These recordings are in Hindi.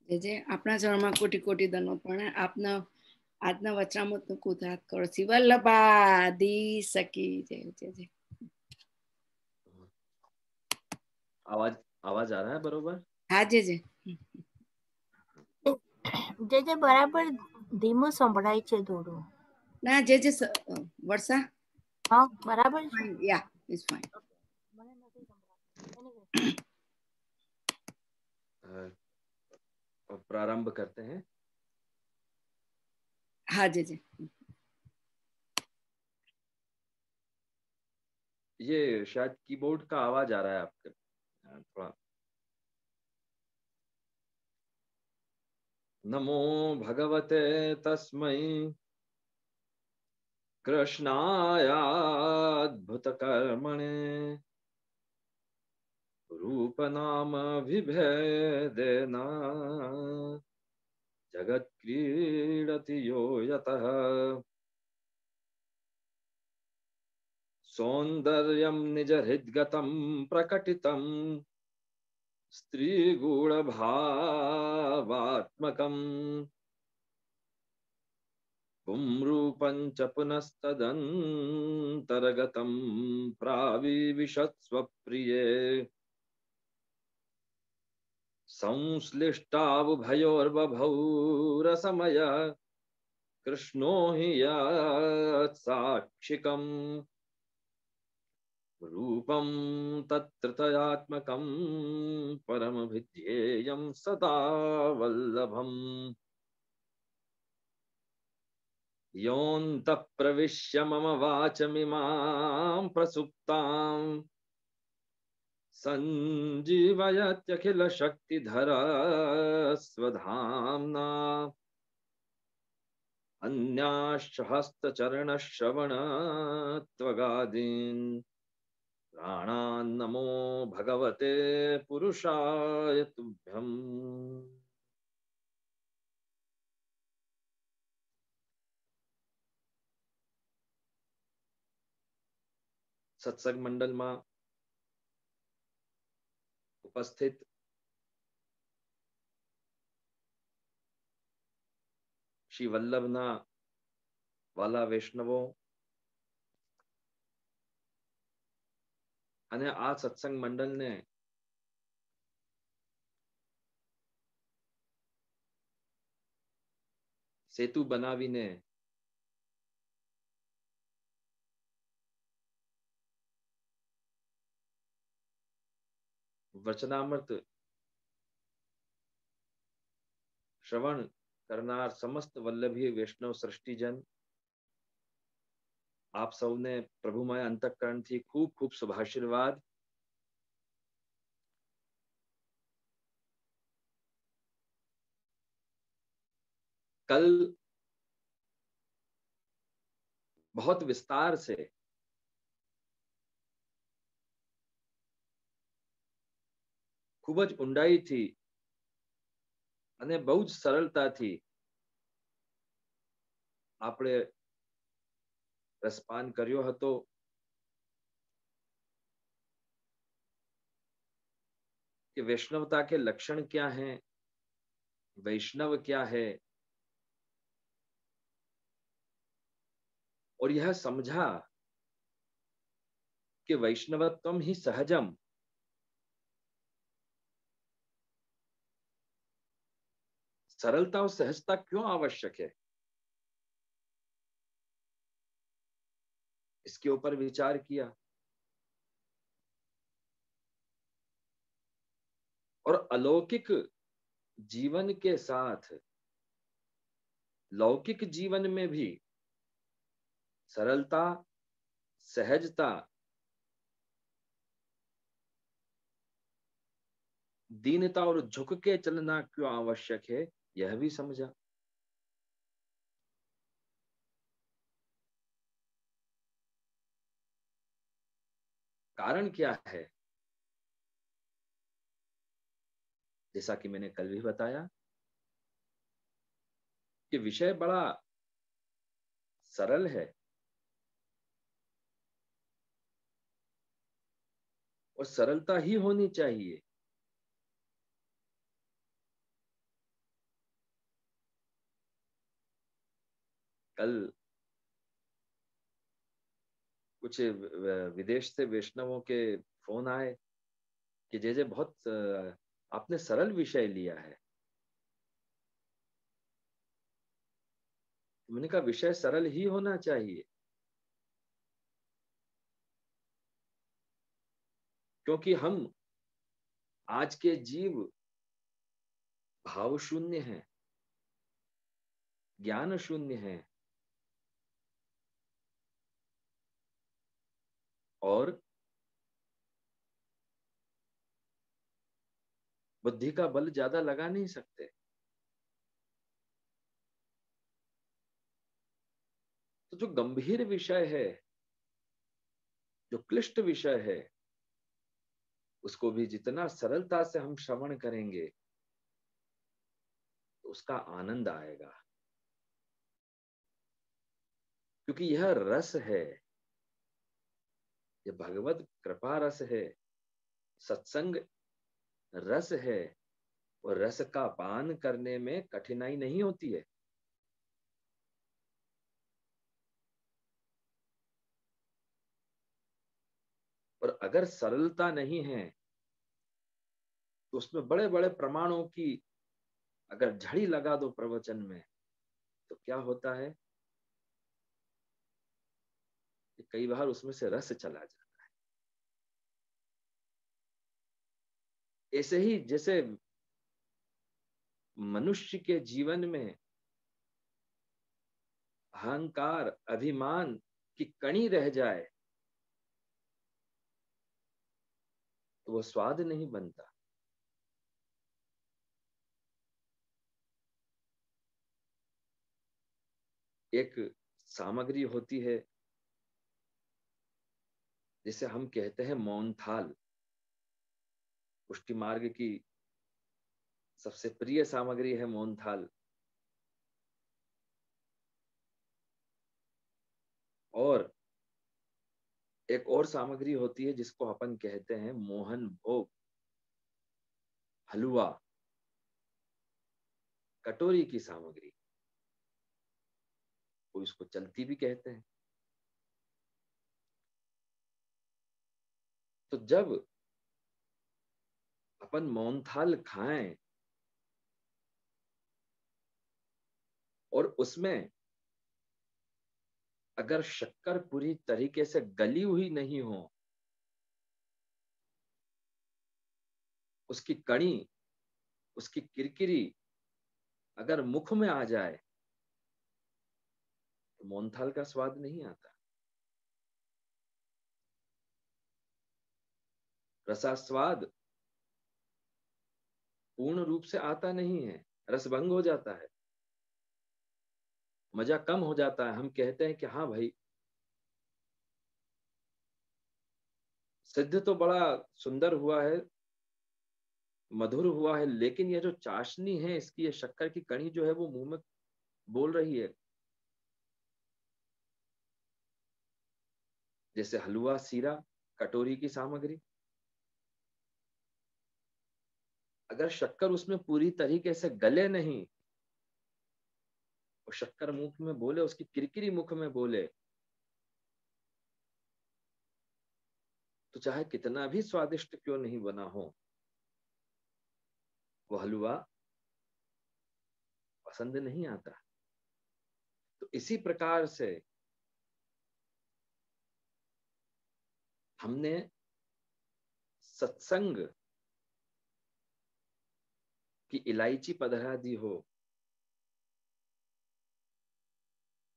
જે જે આપણા ચરણમાં કોટી કોટી દંડો આપના આજના વચનામૃતનું કુધાત કરો શ્રી વલ્લભાદી સકી જય જય જય। आवाज आवाज आ रहा है बरोबर? હા જે જે જે જે બરાબર ધીમું સંભળાય છે થોડું। ના જે જે વર્ષા હા બરાબર છે। fine, yeah, it's fine. મને નથી સંભળાતું। Anyway, प्रारंभ करते हैं। हाँ जी जी। ये शायद कीबोर्ड का आवाज आ रहा है आपके थोड़ा। नमो भगवते तस्मै कृष्णायाद्भुत कर्मणे रूप नाम विभेदेन जगत् क्रीडति यो यतः सौन्दर्यं निज हृद्गतं प्रकटितं स्त्रीगूढभावात्मकम् पुंरूपं च पुनस्तदन्तर्गतं प्राविविशत्स्वप्रिये संश्लिष्टावुभयोर्बभौ रसमय कृष्णो हि यत्साक्षिकम् रूपं तत्त्रयात्मकं परमभिध्येयं सदा वल्लभम् योऽन्तः प्रविश्य मम वाचमिमां प्रसुप्ताम् सञ्जीवयत्यखिलशक्तिधरा स्वधाम्ना अन्याश्च हस्तचरणश्रवणत्वगादीन् प्राणान्नमो भगवते पुरुषाय तुभ्यम्। सत्संग मंडलમાં ઉપસ્થિત શ્રી વલ્લભના વાલા વૈષ્ણવો અને આ સત્સંગ મંડળને સેતુ બનાવીને વચનામૃત શ્રવણ કરનાર સમસ્ત વલ્લભીય વૈષ્ણવ સૃષ્ટિજન આપ સૌને પ્રભુમય અંતઃકરણથી ખૂબ ખૂબ શુભાશીર્વાદ। कल बहुत विस्तार से खूब ज ઊંડાઈથી અને બહુ જ સરળતાથી આપણે રસપાન કર્યો હતો। कि वैष्णवता के लक्षण क्या हैं, वैष्णव क्या है, और यह समझा कि वैष्णवत्वम ही सहजम, सरलता और सहजता क्यों आवश्यक है, इसके ऊपर विचार किया। और अलौकिक जीवन के साथ लौकिक जीवन में भी सरलता, सहजता, दीनता और झुक के चलना क्यों आवश्यक है, यह भी समझा। कारण क्या है, जैसा कि मैंने कल भी बताया कि विषय बड़ा सरल है और सरलता ही होनी चाहिए। कल कुछ विदेश से वैष्णवों के फोन आए कि जैसे बहुत आपने सरल विषय लिया है। मैंने कहा विषय सरल ही होना चाहिए, क्योंकि हम आज के जीव भाव शून्य हैं, ज्ञान शून्य हैं, और बुद्धि का बल ज्यादा लगा नहीं सकते। तो जो गंभीर विषय है, जो क्लिष्ट विषय है, उसको भी जितना सरलता से हम श्रवण करेंगे तो उसका आनंद आएगा, क्योंकि यह रस है, यह भगवत कृपा रस है, सत्संग रस है, और रस का पान करने में कठिनाई नहीं होती है। और अगर सरलता नहीं है तो उसमें बड़े बड़े प्रमाणों की अगर झड़ी लगा दो प्रवचन में, तो क्या होता है कि कई बार उसमें से रस चला जाता है। ऐसे ही जैसे मनुष्य के जीवन में अहंकार, अभिमान की कणी रह जाए तो वो स्वाद नहीं बनता। एक सामग्री होती है जिसे हम कहते हैं मौन थाल। पुष्टि मार्ग की सबसे प्रिय सामग्री है मौन थाल। और एक और सामग्री होती है जिसको अपन कहते हैं मोहन भोग, हलवा, कटोरी की सामग्री। कोई इसको चलती भी कहते हैं। तो जब अपन मौन थाल खाएं और उसमें अगर शक्कर पूरी तरीके से गली हुई नहीं हो, उसकी कणी, उसकी किरकिरी अगर मुख में आ जाए तो मौन थाल का स्वाद नहीं आता। रसास्वाद पूर्ण रूप से आता नहीं है, रसभंग हो जाता है, मजा कम हो जाता है। हम कहते हैं कि हाँ भाई, सिद्ध तो बड़ा सुंदर हुआ है, मधुर हुआ है, लेकिन ये जो चाशनी है इसकी, ये शक्कर की कणी जो है वो मुंह में बोल रही है। जैसे हलवा, सीरा, कटोरी की सामग्री, अगर शक्कर उसमें पूरी तरीके से गले नहीं और शक्कर मुख में बोले, उसकी किरकिरी मुख में बोले, तो चाहे कितना भी स्वादिष्ट क्यों नहीं बना हो, वो हलवा पसंद नहीं आता। तो इसी प्रकार से हमने सत्संग की इलायची पधरा दी हो,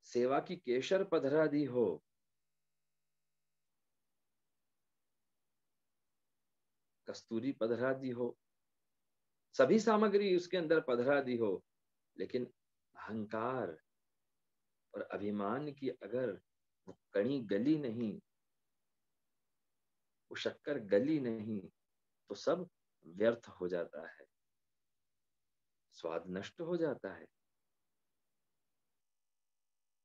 सेवा की केसर पधरा दी हो, कस्तूरी पधरा दी हो, सभी सामग्री उसके अंदर पधरा दी हो, लेकिन अहंकार और अभिमान की अगर वो कणी गली नहीं, वो शक्कर गली नहीं, तो सब व्यर्थ हो जाता है, स्वाद नष्ट हो जाता है।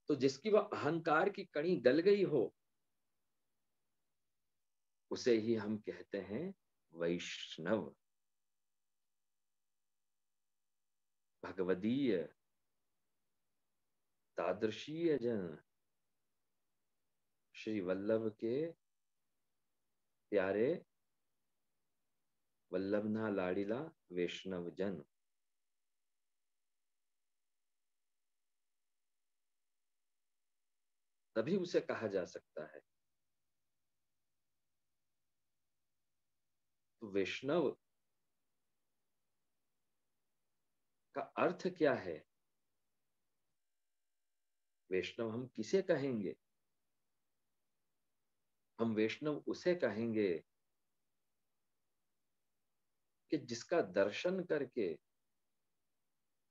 तो जिसकी वह अहंकार की कणी गल गई हो, उसे ही हम कहते हैं वैष्णव, भगवदीय। तादृशीय जन श्री वल्लभ के प्यारे वल्लभना लाड़ीला वैष्णव जन। तभी उसे कहा जा सकता है। तो वैष्णव का अर्थ क्या है? वैष्णव हम किसे कहेंगे? हम वैष्णव उसे कहेंगे कि जिसका दर्शन करके,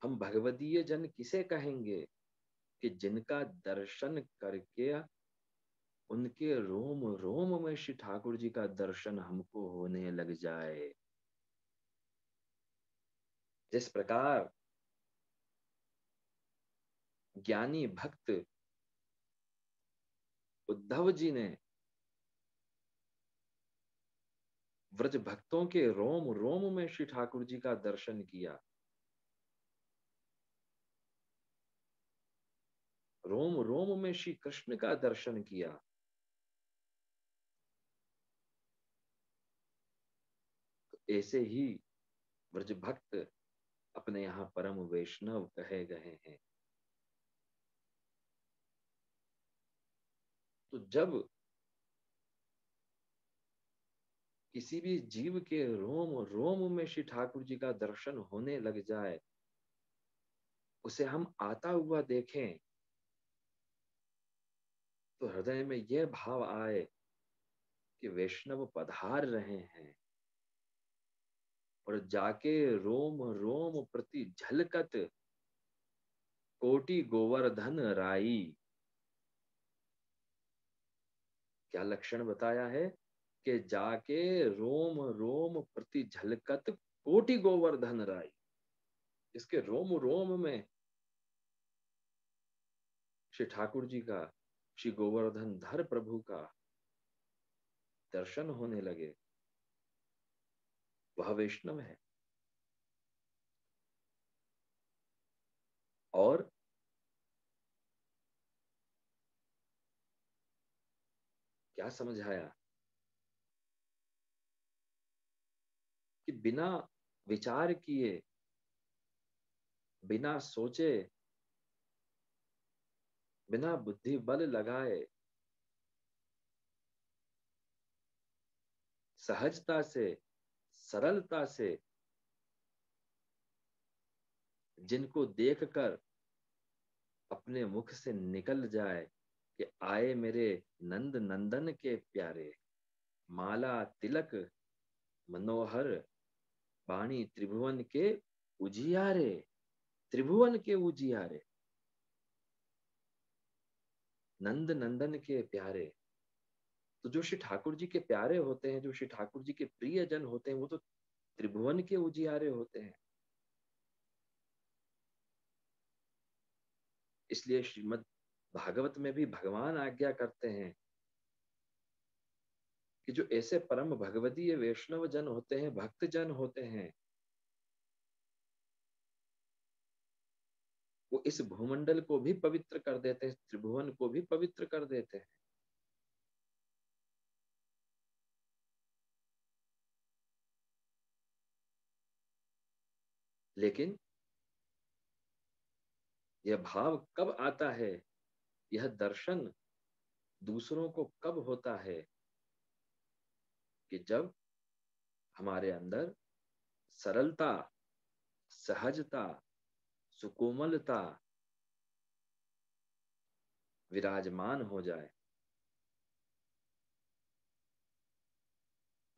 हम भगवदीय जन किसे कहेंगे कि जिनका दर्शन करके उनके रोम रोम में श्री ठाकुर जी का दर्शन हमको होने लग जाए। जिस प्रकार ज्ञानी भक्त उद्धव जी ने व्रज भक्तों के रोम रोम में श्री ठाकुर जी का दर्शन किया, रोम रोम में श्री कृष्ण का दर्शन किया, तो ऐसे ही व्रज भक्त अपने यहाँ परम वैष्णव कहे गए हैं। तो जब किसी भी जीव के रोम रोम में श्री ठाकुर जी का दर्शन होने लग जाए, उसे हम आता हुआ देखें, तो हृदय में यह भाव आए कि वैष्णव पधार रहे हैं, और जाके रोम रोम प्रति झलकत कोटि गोवर्धन राई। क्या लक्षण बताया है कि जाके रोम रोम प्रति झलकत कोटि गोवर्धन राई। इसके रोम रोम में श्री ठाकुर जी का, श्री गोवर्धन धर प्रभु का दर्शन होने लगे, वह वैष्णव है। और क्या समझाया कि बिना विचार किए, बिना सोचे, बिना बुद्धि बल लगाए, सहजता से, सरलता से जिनको देखकर अपने मुख से निकल जाए कि आए मेरे नंद नंदन के प्यारे, माला तिलक मनोहर वाणी त्रिभुवन के उजियारे, त्रिभुवन के उजियारे, नंद नंदन के प्यारे। तो जो श्री ठाकुर जी के प्यारे होते हैं, जो श्री ठाकुर जी के प्रिय जन होते हैं, वो तो त्रिभुवन के उजियारे होते हैं। इसलिए श्रीमद् भागवत में भी भगवान आज्ञा करते हैं कि जो ऐसे परम भगवदीय वैष्णव जन होते हैं, भक्त जन होते हैं, वो इस भूमंडल को भी पवित्र कर देते हैं, त्रिभुवन को भी पवित्र कर देते हैं। लेकिन यह भाव कब आता है, यह दर्शन दूसरों को कब होता है, कि जब हमारे अंदर सरलता, सहजता, सुकोमलता विराजमान हो जाए।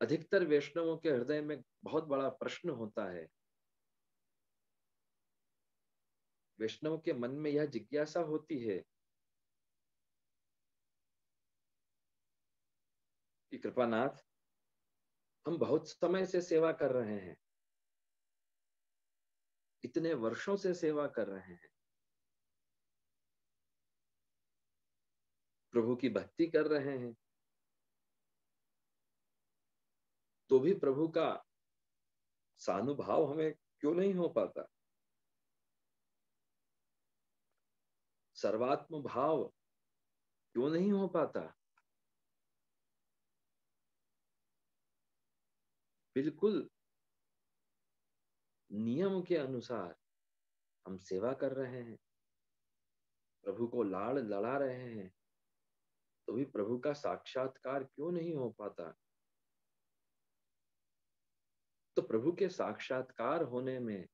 अधिकतर वैष्णवों के हृदय में बहुत बड़ा प्रश्न होता है, वैष्णव के मन में यह जिज्ञासा होती है कि कृपानाथ, हम बहुत समय से सेवा कर रहे हैं, इतने वर्षों से सेवा कर रहे हैं, प्रभु की भक्ति कर रहे हैं, तो भी प्रभु का सानुभाव हमें क्यों नहीं हो पाता? सर्वात्म भाव क्यों नहीं हो पाता? बिल्कुल नियम के अनुसार हम सेवा कर रहे हैं, प्रभु को लाड़ लड़ा रहे हैं, तो भी प्रभु का साक्षात्कार क्यों नहीं हो पाता? तो प्रभु के साक्षात्कार होने में,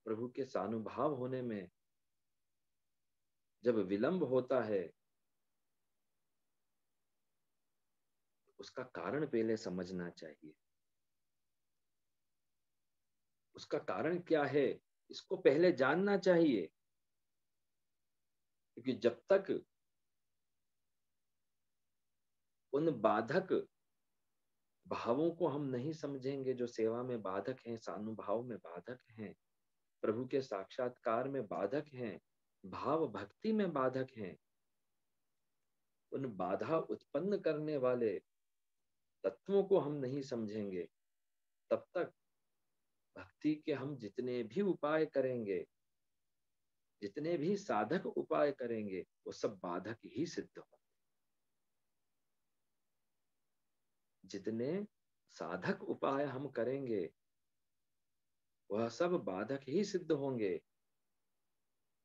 प्रभु के सानुभाव होने में जब विलंब होता है, उसका कारण पहले समझना चाहिए। उसका कारण क्या है, इसको पहले जानना चाहिए। क्योंकि जब तक उन बाधक भावों को हम नहीं समझेंगे, जो सेवा में बाधक हैं, सानुभाव में बाधक हैं, प्रभु के साक्षात्कार में बाधक हैं, भाव भक्ति में बाधक हैं, उन बाधा उत्पन्न करने वाले तत्वों को हम नहीं समझेंगे, तब तक भक्ति के हम जितने भी उपाय करेंगे, जितने भी साधक उपाय करेंगे, वो सब बाधक ही सिद्ध होंगे। जितने साधक उपाय हम करेंगे, वह सब बाधक ही सिद्ध होंगे।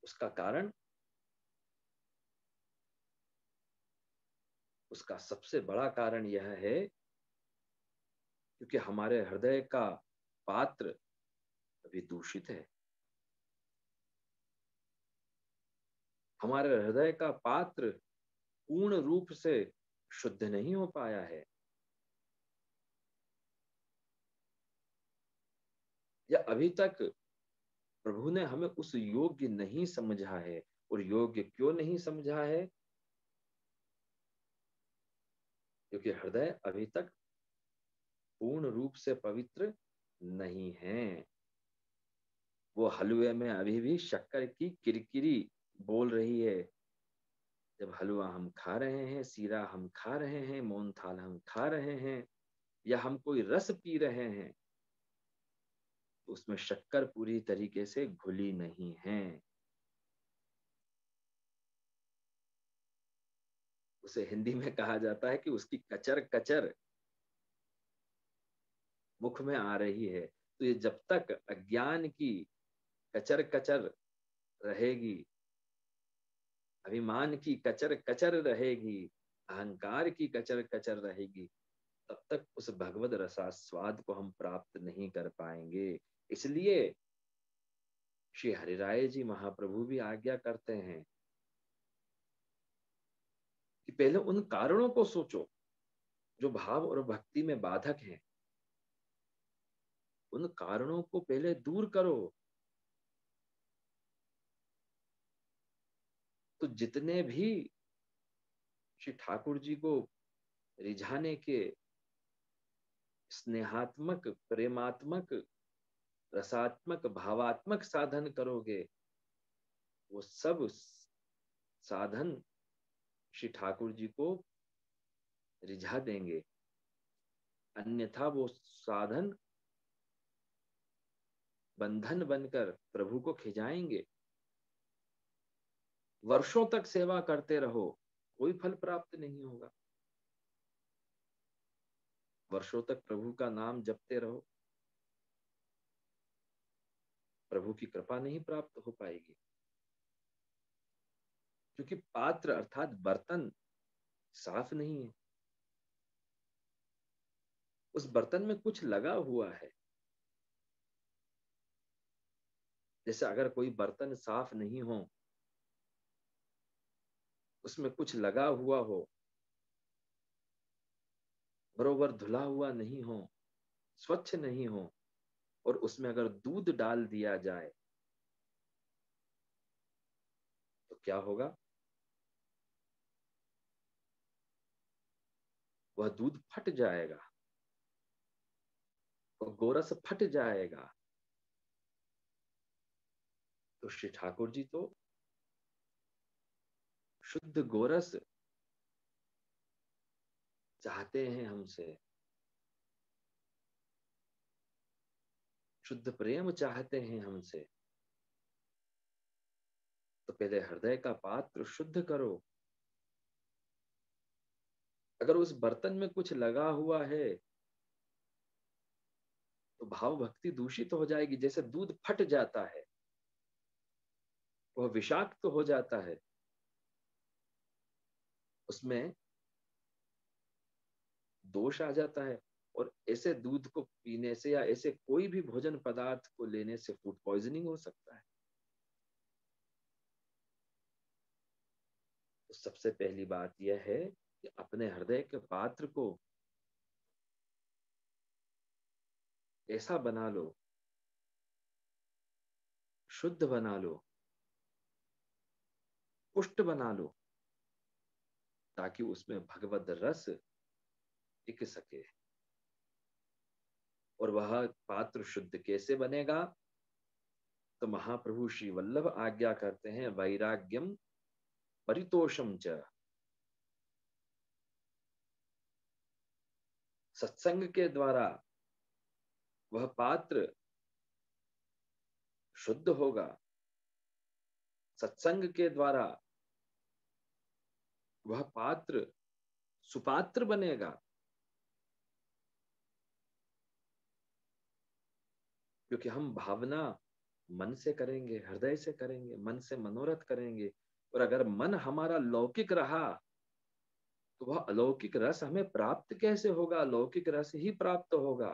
उसका कारण, उसका सबसे बड़ा कारण यह है क्योंकि हमारे हृदय का पात्र अभी दूषित है। हमारे हृदय का पात्र पूर्ण रूप से शुद्ध नहीं हो पाया है, या अभी तक प्रभु ने हमें उस योग्य नहीं समझा है। और योग्य क्यों नहीं समझा है? क्योंकि हृदय अभी तक पूर्ण रूप से पवित्र नहीं है। वो हलवे में अभी भी शक्कर की किरकिरी बोल रही है। जब हलवा हम खा रहे हैं, सीरा हम खा रहे हैं, मोहनथाल हम खा रहे हैं, या हम कोई रस पी रहे हैं, तो उसमें शक्कर पूरी तरीके से घुली नहीं है। उसे हिंदी में कहा जाता है कि उसकी कचर कचर मुख में आ रही है। तो ये जब तक अज्ञान की कचर कचर रहेगी, अभिमान की कचर कचर रहेगी, अहंकार की कचर कचर रहेगी, तब तक उस भगवद रसास्वाद को हम प्राप्त नहीं कर पाएंगे। इसलिए श्री हरिराय जी महाप्रभु भी आज्ञा करते हैं कि पहले उन कारणों को सोचो जो भाव और भक्ति में बाधक हैं। उन कारणों को पहले दूर करो। तो जितने भी श्री ठाकुर जी को रिझाने के स्नेहात्मक, प्रेमात्मक, रसात्मक, भावात्मक साधन करोगे, वो सब साधन श्री ठाकुर जी को रिझा देंगे। अन्यथा वो साधन बंधन बनकर प्रभु को खिंचाएंगे। वर्षों तक सेवा करते रहो, कोई फल प्राप्त नहीं होगा। वर्षों तक प्रभु का नाम जपते रहो, प्रभु की कृपा नहीं प्राप्त हो पाएगी। क्योंकि पात्र अर्थात बर्तन साफ नहीं है, उस बर्तन में कुछ लगा हुआ है। जैसे अगर कोई बर्तन साफ नहीं हो, उसमें कुछ लगा हुआ हो, बरोबर धुला हुआ नहीं हो, स्वच्छ नहीं हो, और उसमें अगर दूध डाल दिया जाए तो क्या होगा? वह दूध फट जाएगा, वह गोरस फट जाएगा। तो श्री ठाकुर जी तो शुद्ध गोरस चाहते हैं हमसे, शुद्ध प्रेम चाहते हैं हमसे। तो पहले हृदय का पात्र शुद्ध करो। अगर उस बर्तन में कुछ लगा हुआ है तो भाव भक्ति दूषित हो जाएगी। जैसे दूध फट जाता है, वह विषाक्त हो जाता है, उसमें दोष आ जाता है। और ऐसे दूध को पीने से या ऐसे कोई भी भोजन पदार्थ को लेने से फूड पॉइजनिंग हो सकता है। तो सबसे पहली बात यह है कि अपने हृदय के पात्र को ऐसा बना लो, शुद्ध बना लो, पुष्ट बना लो, ताकि उसमें भगवत रस टिक सके। और वह पात्र शुद्ध कैसे बनेगा? तो महाप्रभु श्री वल्लभ आज्ञा करते हैं, वैराग्यम परितोषम च। सत्संग के द्वारा वह पात्र शुद्ध होगा, सत्संग के द्वारा वह पात्र सुपात्र बनेगा। क्योंकि हम भावना मन से करेंगे, हृदय से करेंगे, मन से मनोरथ करेंगे। और अगर मन हमारा लौकिक रहा तो वह अलौकिक रस हमें प्राप्त कैसे होगा? लौकिक रस ही प्राप्त होगा।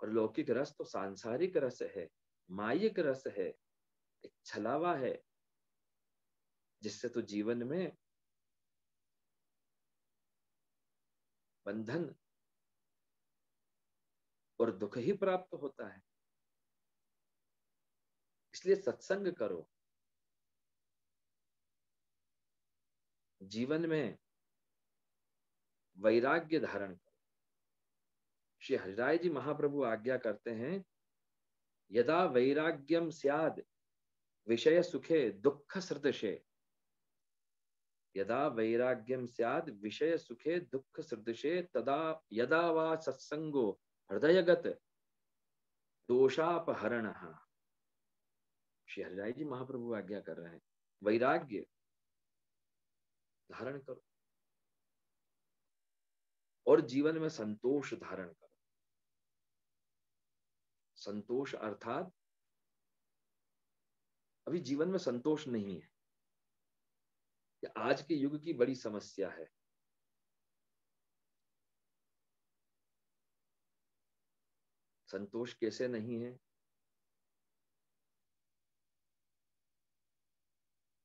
और लौकिक रस तो सांसारिक रस है, मायिक रस है, एक छलावा है, जिससे तो जीवन में बंधन और दुख ही प्राप्त होता है। इसलिए सत्संग करो, जीवन में वैराग्य धारण करो। श्री हरिराय जी महाप्रभु आज्ञा करते हैं, यदा वैराग्यम स्याद विषय सुखे दुख सदृशे, यदा वैराग्यम स्याद विषय सुखे दुख सदृशे, तदा यदा वा सत्संगो हृदयगत दोषापहरण। श्री हरिराय जी महाप्रभु आज्ञा कर रहे हैं, वैराग्य धारण करो और जीवन में संतोष धारण करो। संतोष अर्थात अभी जीवन में संतोष नहीं है, ये आज के युग की बड़ी समस्या है। संतोष कैसे नहीं है?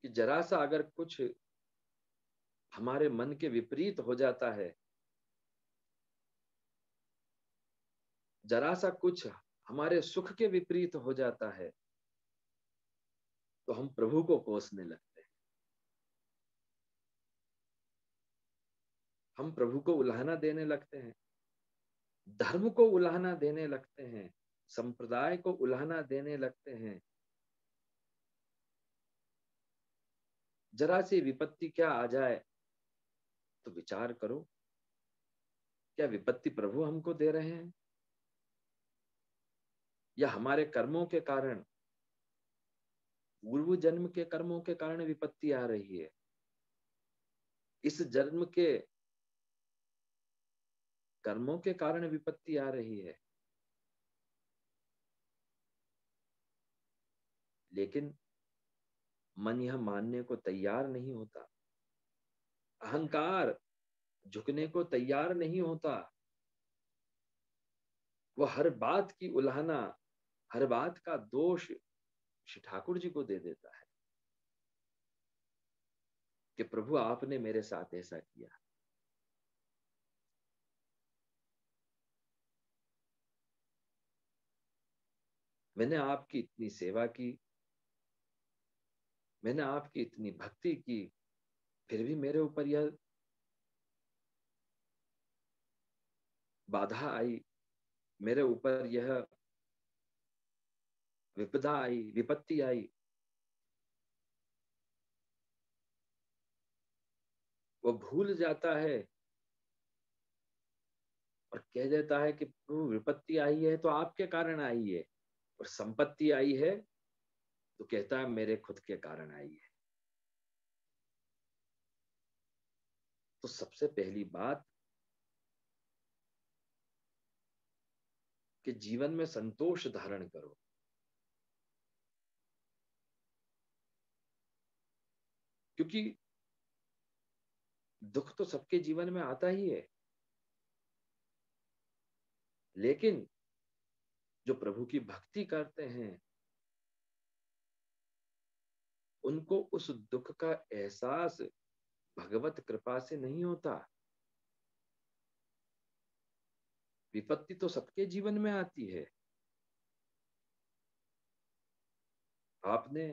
कि जरा सा अगर कुछ हमारे मन के विपरीत हो जाता है, जरा सा कुछ हमारे सुख के विपरीत हो जाता है, तो हम प्रभु को कोसने लगते हैं, हम प्रभु को उल्हाना देने लगते हैं, धर्म को उल्हाना देने लगते हैं, संप्रदाय को उल्हाना देने लगते हैं। जरा सी विपत्ति क्या आ जाए तो विचार करो, क्या विपत्ति प्रभु हमको दे रहे हैं या हमारे कर्मों के कारण, पूर्व जन्म के कर्मों के कारण विपत्ति आ रही है? इस जन्म के कर्मों के कारण विपत्ति आ रही है। लेकिन मन यह मानने को तैयार नहीं होता, अहंकार झुकने को तैयार नहीं होता। वह हर बात की उल्हाना, हर बात का दोष श्री ठाकुर जी को दे देता है कि प्रभु आपने मेरे साथ ऐसा किया। मैंने आपकी इतनी सेवा की, मैंने आपकी इतनी भक्ति की, फिर भी मेरे ऊपर यह बाधा आई, मेरे ऊपर यह विपदा आई, विपत्ति आई। वो भूल जाता है और कह देता है कि प्रभु विपत्ति आई है तो आपके कारण आई है, और संपत्ति आई है तो कहता है मेरे खुद के कारण आई है। तो सबसे पहली बात कि जीवन में संतोष धारण करो। क्योंकि दुख तो सबके जीवन में आता ही है, लेकिन जो प्रभु की भक्ति करते हैं उनको उस दुख का एहसास भगवत कृपा से नहीं होता। विपत्ति तो सबके जीवन में आती है। आपने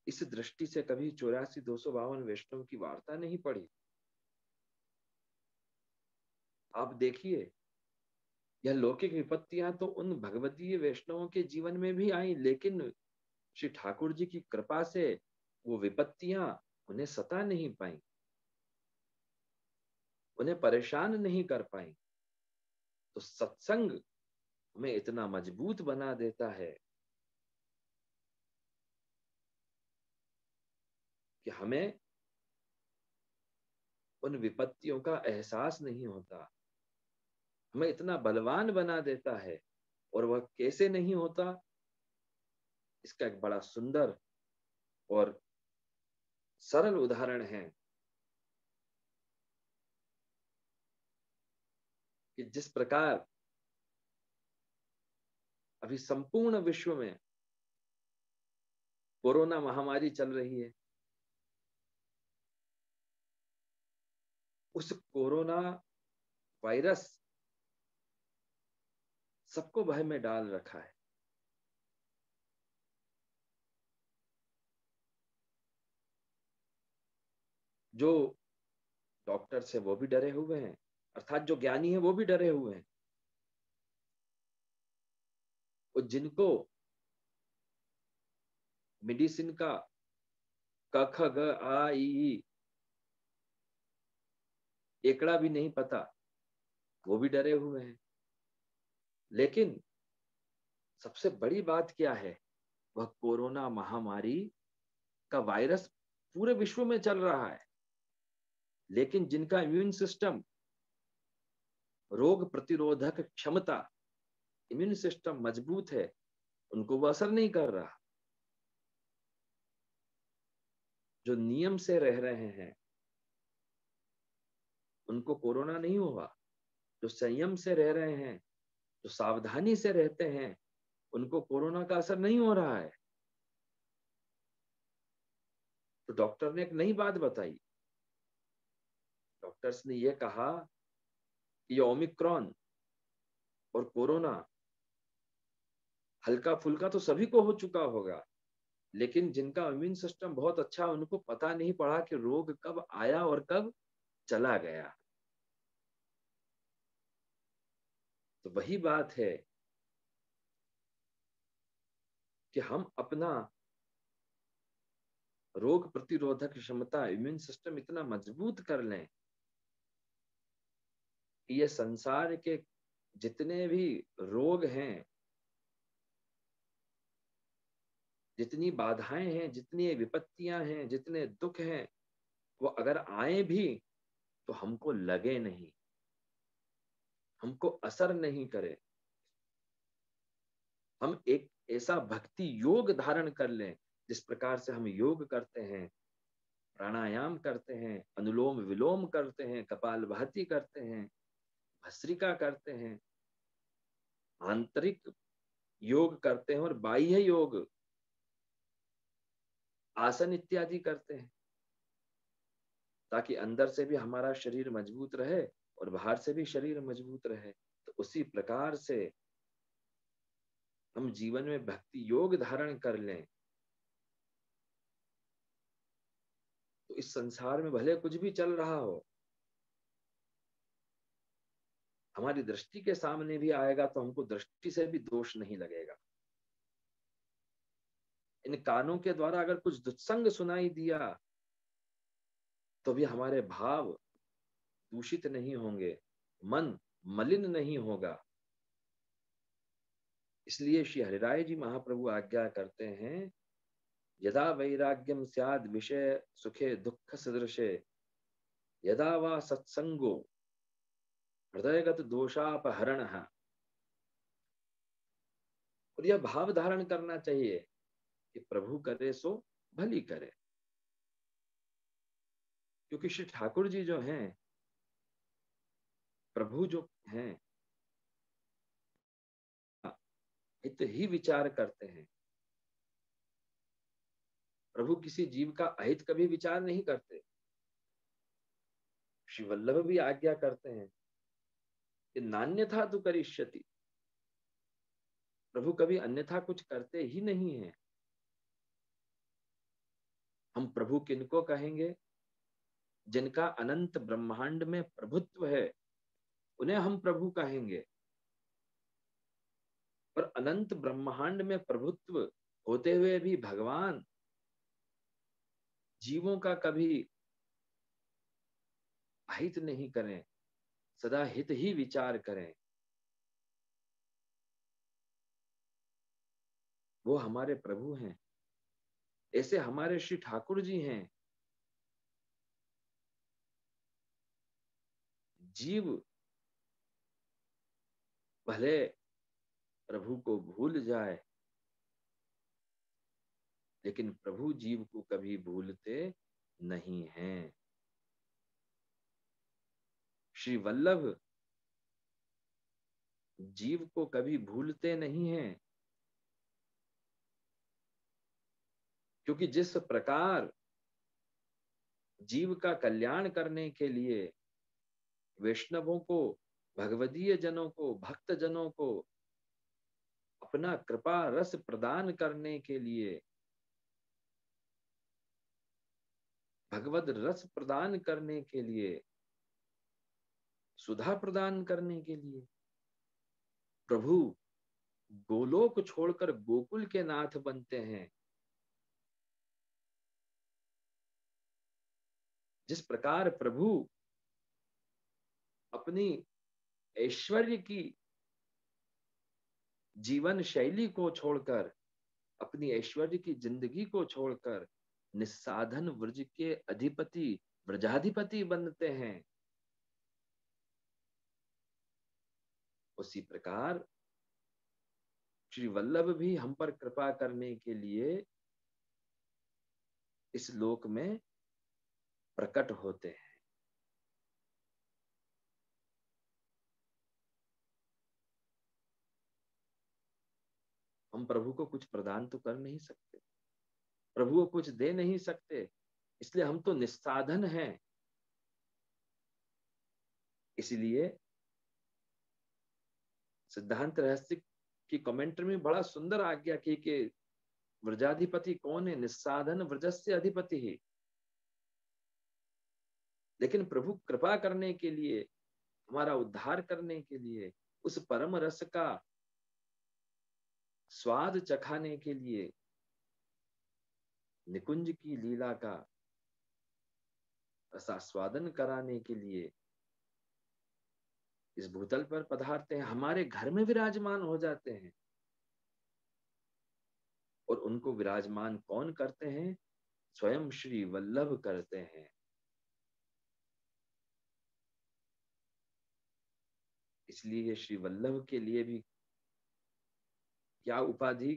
इस दृष्टि से कभी 84,252 वैष्णव की वार्ता नहीं पढ़ी? आप देखिए, यह लौकिक विपत्तियां तो उन भगवतीय वैष्णवों के जीवन में भी आई, लेकिन श्री ठाकुर जी की कृपा से वो विपत्तियां उन्हें सता नहीं पाई, उन्हें परेशान नहीं कर पाई। तो सत्संग हमें इतना मजबूत बना देता है कि हमें उन विपत्तियों का एहसास नहीं होता, हमें इतना बलवान बना देता है। और वह कैसे नहीं होता, इसका एक बड़ा सुंदर और सरल उदाहरण है कि जिस प्रकार अभी संपूर्ण विश्व में कोरोना महामारी चल रही है, उस कोरोना वायरस सबको भय में डाल रखा है। जो डॉक्टर्स है वो भी डरे हुए हैं, अर्थात जो ज्ञानी है वो भी डरे हुए हैं। और जिनको मेडिसिन का क ख ग आ ई ई एकड़ा भी नहीं पता, वो भी डरे हुए हैं। लेकिन सबसे बड़ी बात क्या है, वह कोरोना महामारी का वायरस पूरे विश्व में चल रहा है, लेकिन जिनका इम्यून सिस्टम, रोग प्रतिरोधक क्षमता, इम्यून सिस्टम मजबूत है, उनको वो असर नहीं कर रहा। जो नियम से रह रहे हैं उनको कोरोना नहीं हुआ, जो संयम से रह रहे हैं, जो सावधानी से रहते हैं, उनको कोरोना का असर नहीं हो रहा है। तो डॉक्टर ने एक नई बात बताई। डॉक्टर्स ने यह कहा कि ये ओमिक्रॉन और कोरोना हल्का फुल्का तो सभी को हो चुका होगा, लेकिन जिनका इम्यून सिस्टम बहुत अच्छा, उनको पता नहीं पड़ा कि रोग कब आया और कब चला गया। तो वही बात है कि हम अपना रोग प्रतिरोधक क्षमता, इम्यून सिस्टम इतना मजबूत कर लें कि ये संसार के जितने भी रोग हैं, जितनी बाधाएं हैं, जितनी विपत्तियां हैं, जितने दुख हैं, वो अगर आए भी तो हमको लगे नहीं, हमको असर नहीं करे। हम एक ऐसा भक्ति योग धारण कर लें, जिस प्रकार से हम योग करते हैं, प्राणायाम करते हैं, अनुलोम विलोम करते हैं, कपालभाति करते हैं, भस्त्रिका करते हैं, आंतरिक योग करते हैं और बाह्य योग आसन इत्यादि करते हैं, ताकि अंदर से भी हमारा शरीर मजबूत रहे और बाहर से भी शरीर मजबूत रहे। तो उसी प्रकार से हम जीवन में भक्ति योग धारण कर लें तो इस संसार में भले कुछ भी चल रहा हो, हमारी दृष्टि के सामने भी आएगा तो हमको दृष्टि से भी दोष नहीं लगेगा। इन कानों के द्वारा अगर कुछ दुस्संग सुनाई दिया तो भी हमारे भाव दूषित नहीं होंगे, मन मलिन नहीं होगा। इसलिए श्री हरिराय जी महाप्रभु आज्ञा करते हैं, यदा वैराग्यम स्याद विषय सुखे दुख सदृशे यदा वा सत्संगो हृदयगत दोषापहरण। और यह भाव धारण करना चाहिए कि प्रभु करे सो भली करे, क्योंकि श्री ठाकुर जी जो हैं, प्रभु जो हैं, हित ही विचार करते हैं। प्रभु किसी जीव का अहित कभी विचार नहीं करते। श्री वल्लभ भी आज्ञा करते हैं कि नान्यथा तु करिष्यति। प्रभु कभी अन्यथा कुछ करते ही नहीं है। हम प्रभु किनको कहेंगे? जिनका अनंत ब्रह्मांड में प्रभुत्व है, उन्हें हम प्रभु कहेंगे। पर अनंत ब्रह्मांड में प्रभुत्व होते हुए भी भगवान जीवों का कभी अहित नहीं करें, सदा हित ही विचार करें। वो हमारे प्रभु हैं। ऐसे हमारे श्री ठाकुर जी हैं। जीव भले प्रभु को भूल जाए, लेकिन प्रभु जीव को कभी भूलते नहीं हैं। श्री वल्लभ जीव को कभी भूलते नहीं हैं, क्योंकि जिस प्रकार जीव का कल्याण करने के लिए वैष्णवों को, भगवदीय जनों को, भक्त जनों को अपना कृपा रस प्रदान करने के लिए, भगवद रस प्रदान करने के लिए, सुधा प्रदान करने के लिए प्रभु गोलोक छोड़कर गोकुल के नाथ बनते हैं। जिस प्रकार प्रभु अपनी ऐश्वर्य की जीवन शैली को छोड़कर, अपनी ऐश्वर्य की जिंदगी को छोड़कर निस्साधन व्रज के अधिपति, व्रजाधिपति बनते हैं, उसी प्रकार श्री वल्लभ भी हम पर कृपा करने के लिए इस लोक में प्रकट होते हैं। हम प्रभु को कुछ प्रदान तो कर नहीं सकते, प्रभु को कुछ दे नहीं सकते, इसलिए हम तो निस्साधन हैं। इसलिए सिद्धांत रहस्य की कमेंट्री में बड़ा सुंदर आज्ञा की कि व्रजाधिपति कौन है? निस्साधन व्रजस्य अधिपति ही। लेकिन प्रभु कृपा करने के लिए, हमारा उद्धार करने के लिए, उस परम रस का स्वाद चखाने के लिए, निकुंज की लीला का रसास्वादन कराने के लिए इस भूतल पर पधारते हैं, हमारे घर में विराजमान हो जाते हैं। और उनको विराजमान कौन करते हैं? स्वयं श्री वल्लभ करते हैं। इसलिए श्री वल्लभ के लिए भी क्या उपाधि,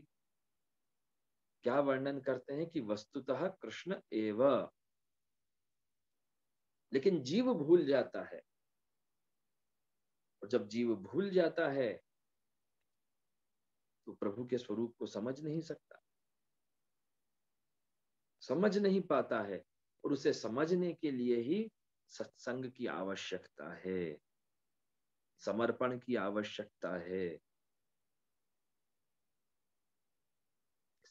क्या वर्णन करते हैं कि वस्तुतः कृष्ण एव। लेकिन जीव भूल जाता है, और जब जीव भूल जाता है तो प्रभु के स्वरूप को समझ नहीं सकता, समझ नहीं पाता है। और उसे समझने के लिए ही सत्संग की आवश्यकता है, समर्पण की आवश्यकता है,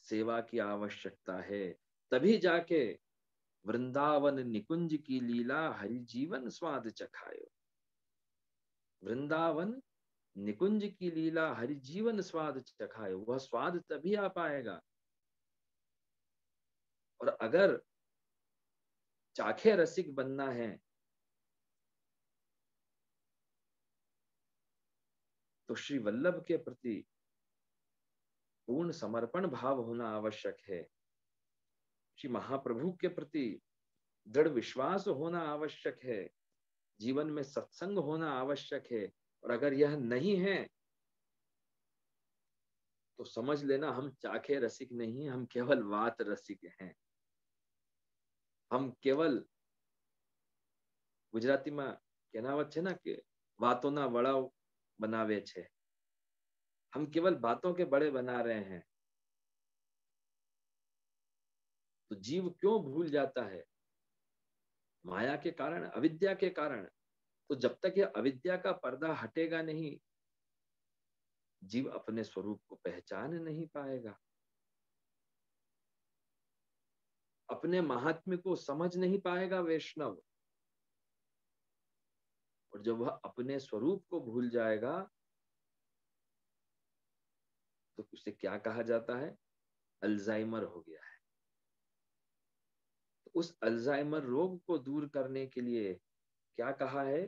सेवा की आवश्यकता है। तभी जाके वृंदावन निकुंज की लीला हरि जीवन स्वाद चखायो। वृंदावन निकुंज की लीला हरि जीवन स्वाद चखायो, वह स्वाद तभी आ पाएगा। और अगर चाखे रसिक बनना है तो श्री वल्लभ के प्रति पूर्ण समर्पण भाव होना आवश्यक है। श्री महाप्रभु के प्रति दृढ़ विश्वास होना आवश्यक है, जीवन में सत्संग होना आवश्यक है। और अगर यह नहीं है तो समझ लेना हम चाखे रसिक नहीं, हम केवल वात रसिक हैं। हम केवल, ગુજરાતીમાં કહેવત છે ને કે વાતોના વડાઓ બનાવે છે, हम केवल बातों के बड़े बना रहे हैं। तो जीव क्यों भूल जाता है? माया के कारण, अविद्या के कारण। तो जब तक यह अविद्या का पर्दा हटेगा नहीं, जीव अपने स्वरूप को पहचान नहीं पाएगा, अपने महात्म्य को समझ नहीं पाएगा वैष्णव। और जब वह अपने स्वरूप को भूल जाएगा तो उसे क्या कहा जाता है? अल्जाइमर हो गया है। तो उस अल्जाइमर रोग को दूर करने के लिए क्या कहा है?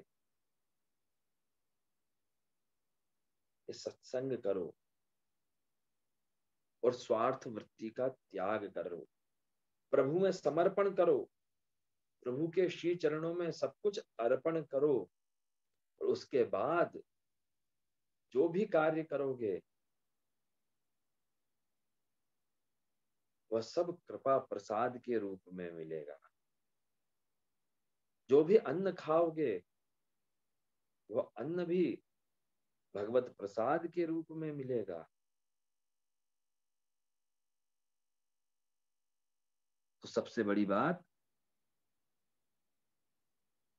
कि सत्संग करो और स्वार्थ वृत्ति का त्याग करो, प्रभु में समर्पण करो, प्रभु के श्री चरणों में सब कुछ अर्पण करो। और उसके बाद जो भी कार्य करोगे वह सब कृपा प्रसाद के रूप में मिलेगा। जो भी अन्न खाओगे वह अन्न भी भगवत प्रसाद के रूप में मिलेगा। तो सबसे बड़ी बात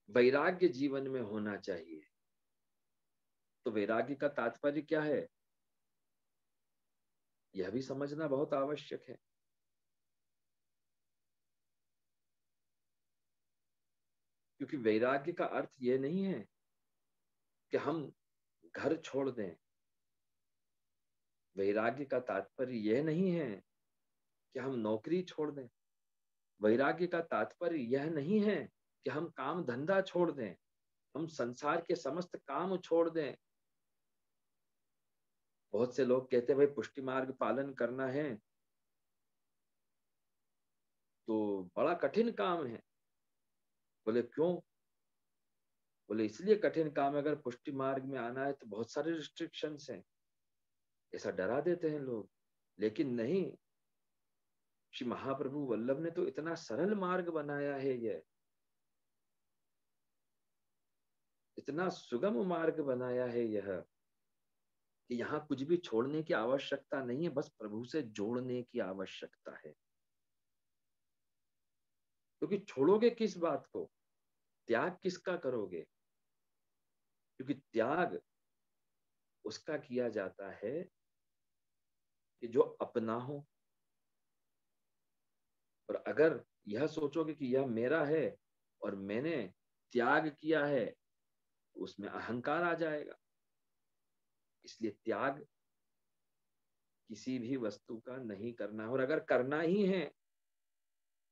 वैराग्य जीवन में होना चाहिए। तो वैराग्य का तात्पर्य क्या है, यह भी समझना बहुत आवश्यक है। क्योंकि वैराग्य का अर्थ यह नहीं है कि हम घर छोड़ दें। वैराग्य का तात्पर्य यह नहीं है कि हम नौकरी छोड़ दें। वैराग्य का तात्पर्य यह नहीं है कि हम काम धंधा छोड़ दें, हम संसार के समस्त काम छोड़ दें। बहुत से लोग कहते हैं भाई पुष्टि मार्ग पालन करना है तो बड़ा कठिन काम है। बोले क्यों? बोले इसलिए कठिन काम है, अगर पुष्टि मार्ग में आना है तो बहुत सारे रिस्ट्रिक्शंस हैं। ऐसा डरा देते हैं लोग। लेकिन नहीं, श्री महाप्रभु वल्लभ ने तो इतना सरल मार्ग बनाया है, यह इतना सुगम मार्ग बनाया है यह, कि यहाँ कुछ भी छोड़ने की आवश्यकता नहीं है, बस प्रभु से जोड़ने की आवश्यकता है। क्योंकि छोड़ोगे किस बात को, त्याग किसका करोगे? क्योंकि त्याग उसका किया जाता है कि जो अपना हो। और अगर यह सोचोगे कि यह मेरा है और मैंने त्याग किया है, तो उसमें अहंकार आ जाएगा। इसलिए त्याग किसी भी वस्तु का नहीं करना है। और अगर करना ही है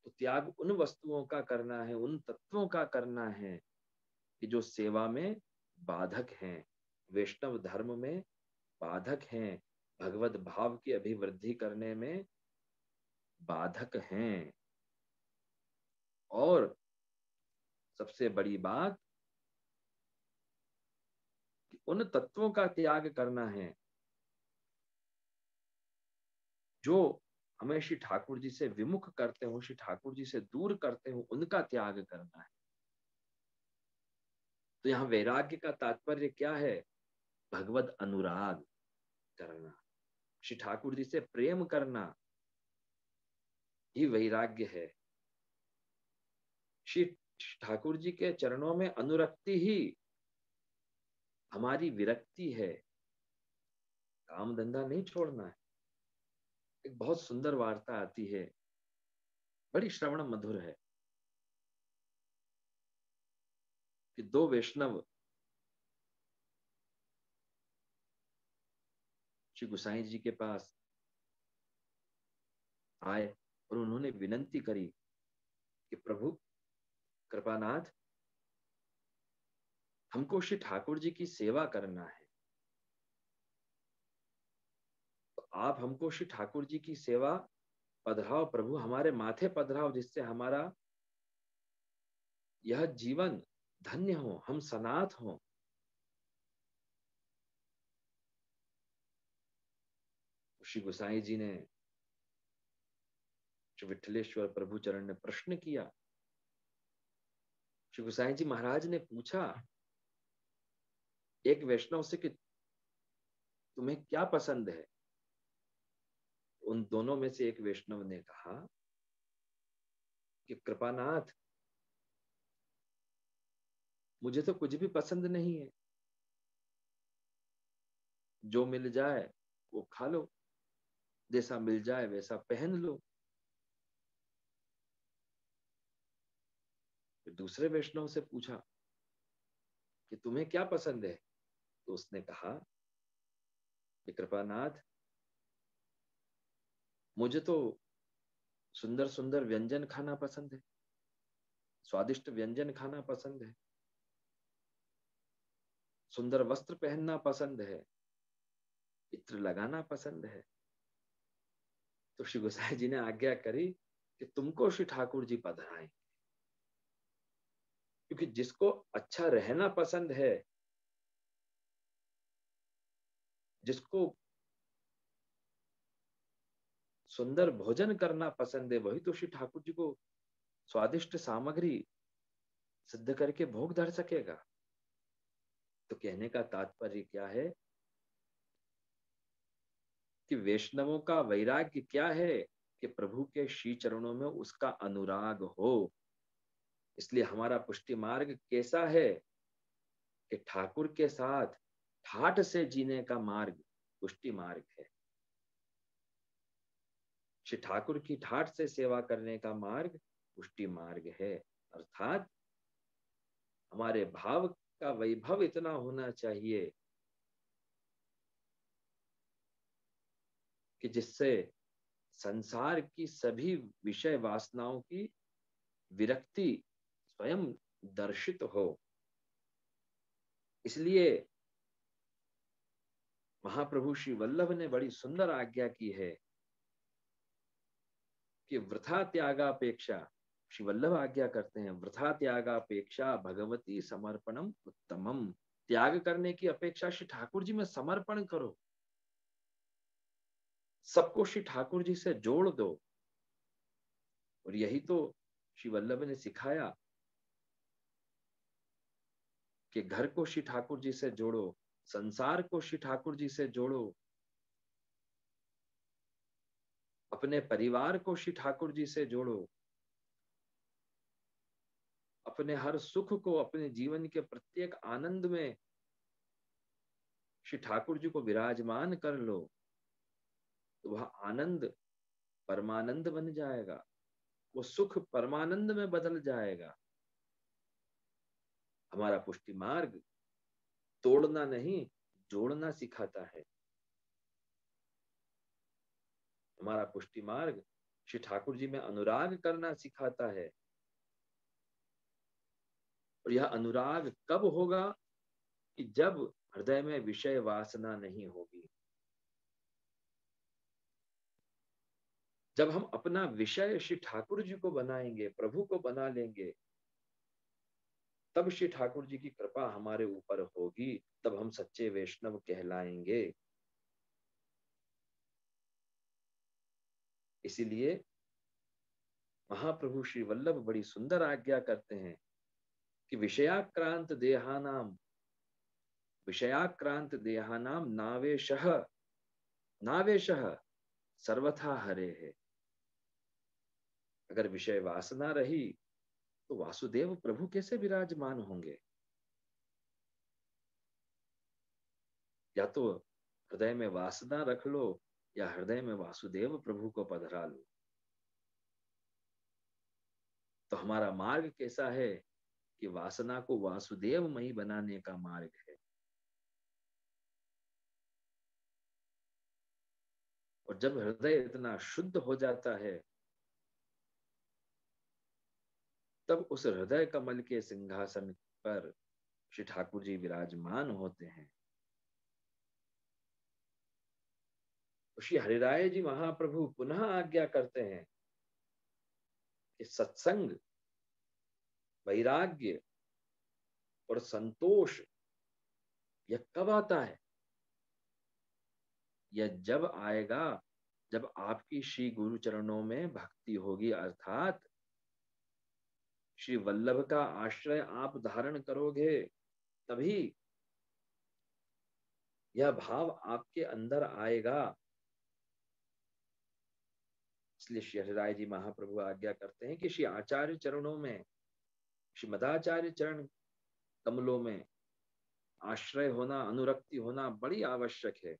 तो त्याग उन वस्तुओं का करना है, उन तत्वों का करना है कि जो सेवा में बाधक हैं, वैष्णव धर्म में बाधक हैं, भगवत भाव की अभिवृद्धि करने में बाधक हैं। और सबसे बड़ी बात कि उन तत्वों का त्याग करना है जो हमें श्री ठाकुर जी से विमुख करते हो, श्री ठाकुर जी से दूर करते हो, उनका त्याग करना है। तो यहाँ वैराग्य का तात्पर्य क्या है? भगवत अनुराग करना, श्री ठाकुर जी से प्रेम करना, ही वैराग्य है। श्री ठाकुर जी के चरणों में अनुरक्ति ही हमारी विरक्ति है। काम धंधा नहीं छोड़ना है। एक बहुत सुंदर वार्ता आती है, बड़ी श्रवण मधुर है, कि दो वैष्णव श्री गुसाई जी के पास आए और उन्होंने विनंती करी कि प्रभु कृपानाथ, हमको श्री ठाकुर जी की सेवा करना है, तो आप हमको श्री ठाकुर जी की सेवा पधराओ प्रभु, हमारे माथे पधराओ, जिससे हमारा यह जीवन धन्य हो, हम सनाथ हो। श्री गोसाई जी ने श्री विठलेश्वर प्रभु चरण ने प्रश्न किया। श्री गोसाई जी महाराज ने पूछा एक वैष्णव से कि तुम्हें क्या पसंद है? उन दोनों में से एक वैष्णव ने कहा कि कृपानाथ, मुझे तो कुछ भी पसंद नहीं है, जो मिल जाए वो खा लो, जैसा मिल जाए वैसा पहन लो। फिर दूसरे वैष्णव से पूछा कि तुम्हें क्या पसंद है? तो उसने कहा कि कृपानाथ, मुझे तो सुंदर सुंदर व्यंजन खाना पसंद है, स्वादिष्ट व्यंजन खाना पसंद है, सुंदर वस्त्र पहनना पसंद है, इत्र लगाना पसंद है। तो श्री गोसाई जी ने आज्ञा करी कि तुमको श्री ठाकुर जी पधराएं, क्योंकि जिसको अच्छा रहना पसंद है, जिसको सुंदर भोजन करना पसंद है, वही तो श्री ठाकुर जी को स्वादिष्ट सामग्री सिद्ध करके भोग धर सकेगा। तो कहने का तात्पर्य क्या है कि वैष्णवों का वैराग्य क्या है कि प्रभु के श्री चरणों में उसका अनुराग हो। इसलिए हमारा पुष्टि मार्ग कैसा है कि ठाकुर के साथ ठाठ से जीने का मार्ग पुष्टि मार्ग है। श्री ठाकुर की ठाठ से सेवा करने का मार्ग पुष्टि मार्ग है। अर्थात हमारे भाव का वैभव इतना होना चाहिए कि जिससे संसार की सभी विषय वासनाओं की विरक्ति स्वयं दर्शित हो। इसलिए महाप्रभु श्री वल्लभ ने बड़ी सुंदर आज्ञा की है कि वृथा त्यागापेक्षा, श्री वल्लभ आज्ञा करते हैं, वृथा त्यागापेक्षा भगवती समर्पणम उत्तमम। त्याग करने की अपेक्षा श्री ठाकुर जी में समर्पण करो, सबको श्री ठाकुर जी से जोड़ दो। और यही तो श्री वल्लभ ने सिखाया कि घर को श्री ठाकुर जी से जोड़ो, संसार को श्री ठाकुर जी से जोड़ो, अपने परिवार को श्री ठाकुर जी से जोड़ो, अपने हर सुख को, अपने जीवन के प्रत्येक आनंद में श्री ठाकुर जी को विराजमान कर लो, तो वह आनंद परमानंद बन जाएगा, वो सुख परमानंद में बदल जाएगा। हमारा पुष्टि मार्ग तोड़ना नहीं, जोड़ना सिखाता है। हमारा पुष्टि मार्ग श्री ठाकुर जी में अनुराग करना सिखाता है। और यह अनुराग कब होगा कि जब हृदय में विषय वासना नहीं होगी। जब हम अपना विषय श्री ठाकुर जी को बनाएंगे, प्रभु को बना लेंगे, तब श्री ठाकुर जी की कृपा हमारे ऊपर होगी, तब हम सच्चे वैष्णव कहलाएंगे। इसीलिए महाप्रभु श्री वल्लभ बड़ी सुंदर आज्ञा करते हैं कि विषयाक्रांत देहानाम नावेशः नावेशः सर्वथा हरे है। अगर विषय वासना रही तो वासुदेव प्रभु कैसे विराजमान होंगे? या तो हृदय में वासना रख लो या हृदय में वासुदेव प्रभु को पधरा लो। तो हमारा मार्ग कैसा है कि वासना को वासुदेवमयी बनाने का मार्ग है। और जब हृदय इतना शुद्ध हो जाता है, तब उस हृदय कमल के सिंहासन पर श्री ठाकुर जी विराजमान होते हैं। श्री हरिराय जी महाप्रभु पुनः आज्ञा करते हैं कि सत्संग वैराग्य और संतोष यह कब आता है? यह जब आएगा जब आपकी श्री गुरु चरणों में भक्ति होगी, अर्थात श्री वल्लभ का आश्रय आप धारण करोगे, तभी यह भाव आपके अंदर आएगा। इसलिए श्री हरिराय जी महाप्रभु आज्ञा करते हैं कि श्री आचार्य चरणों में, श्री मदाचार्य चरण कमलों में आश्रय होना, अनुरक्ति होना बड़ी आवश्यक है।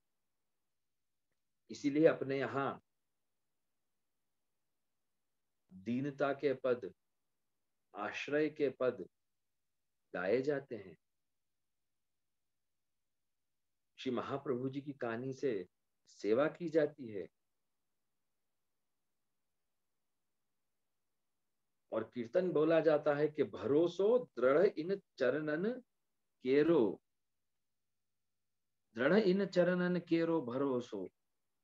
इसीलिए अपने यहाँ दीनता के पद, आश्रय के पद गाए जाते हैं। श्री महाप्रभु जी की कहानी से सेवा की जाती है और कीर्तन बोला जाता है कि भरोसो दृढ़ इन चरणन केरो, दृढ़ इन चरणन केरो भरोसो,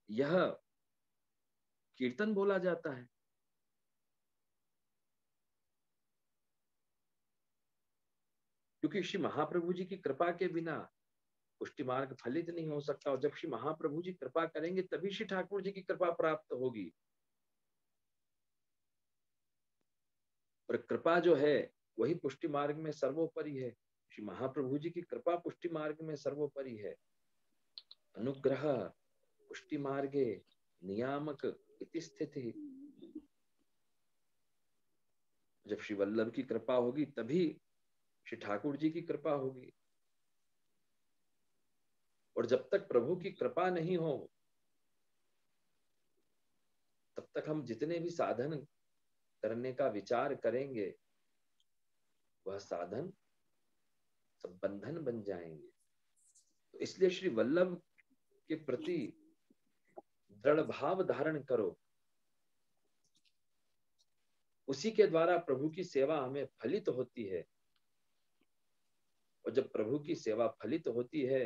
यह कीर्तन बोला जाता है। क्योंकि श्री महाप्रभु जी की कृपा के बिना पुष्टि मार्ग फलित नहीं हो सकता, और जब श्री महाप्रभु जी कृपा करेंगे तभी श्री ठाकुर जी की कृपा प्राप्त होगी। और कृपा जो है वही पुष्टि मार्ग में सर्वोपरि है। श्री महाप्रभु जी की कृपा पुष्टि मार्ग में सर्वोपरि है। अनुग्रह पुष्टि मार्गे नियामक इति स्थिति। जब श्री वल्लभ की कृपा होगी तभी श्री ठाकुर जी की कृपा होगी। और जब तक प्रभु की कृपा नहीं हो तब तक हम जितने भी साधन करने का विचार करेंगे वह साधन सब बंधन बन जाएंगे। तो इसलिए श्री वल्लभ के प्रति दृढ़ भाव धारण करो, उसी के द्वारा प्रभु की सेवा हमें फलित होती है। और जब प्रभु की सेवा फलित होती है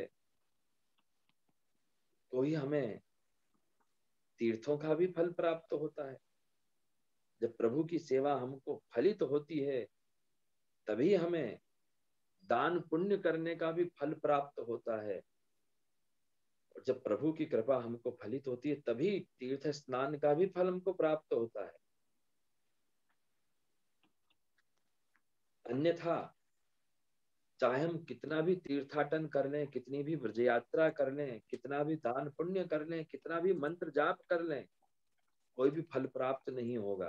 तो ही हमें तीर्थों का भी फल प्राप्त होता है। जब प्रभु की सेवा हमको फलित होती है तभी हमें दान पुण्य करने का भी फल प्राप्त होता है। और जब प्रभु की कृपा हमको फलित होती है तभी तीर्थ स्नान का भी फल हमको प्राप्त होता है। अन्यथा चाहे हम कितना भी तीर्थाटन कर लें, कितनी भी व्रज यात्रा कर लें, कितना भी दान पुण्य कर लें, कितना भी मंत्र जाप कर लें, कोई भी फल प्राप्त नहीं होगा।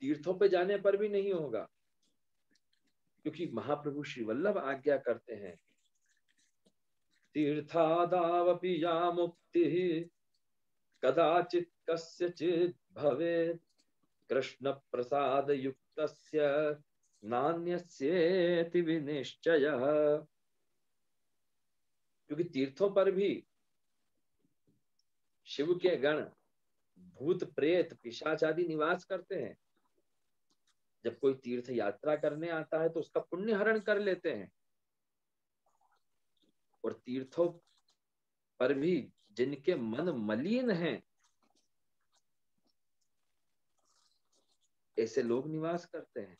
तीर्थों पे जाने पर भी नहीं होगा, क्योंकि महाप्रभु श्री वल्लभ आज्ञा करते हैं, तीर्थादावपि या मुक्ति कदाचित् कस्यचित् भवेत् कृष्ण प्रसाद युक्तस्य नान्यस्येति विनिश्चयः। क्योंकि तीर्थों पर भी शिव के गण, भूत प्रेत पिशाच आदि निवास करते हैं। जब कोई तीर्थ यात्रा करने आता है तो उसका पुण्य हरण कर लेते हैं। और तीर्थों पर भी जिनके मन मलिन हैं ऐसे लोग निवास करते हैं,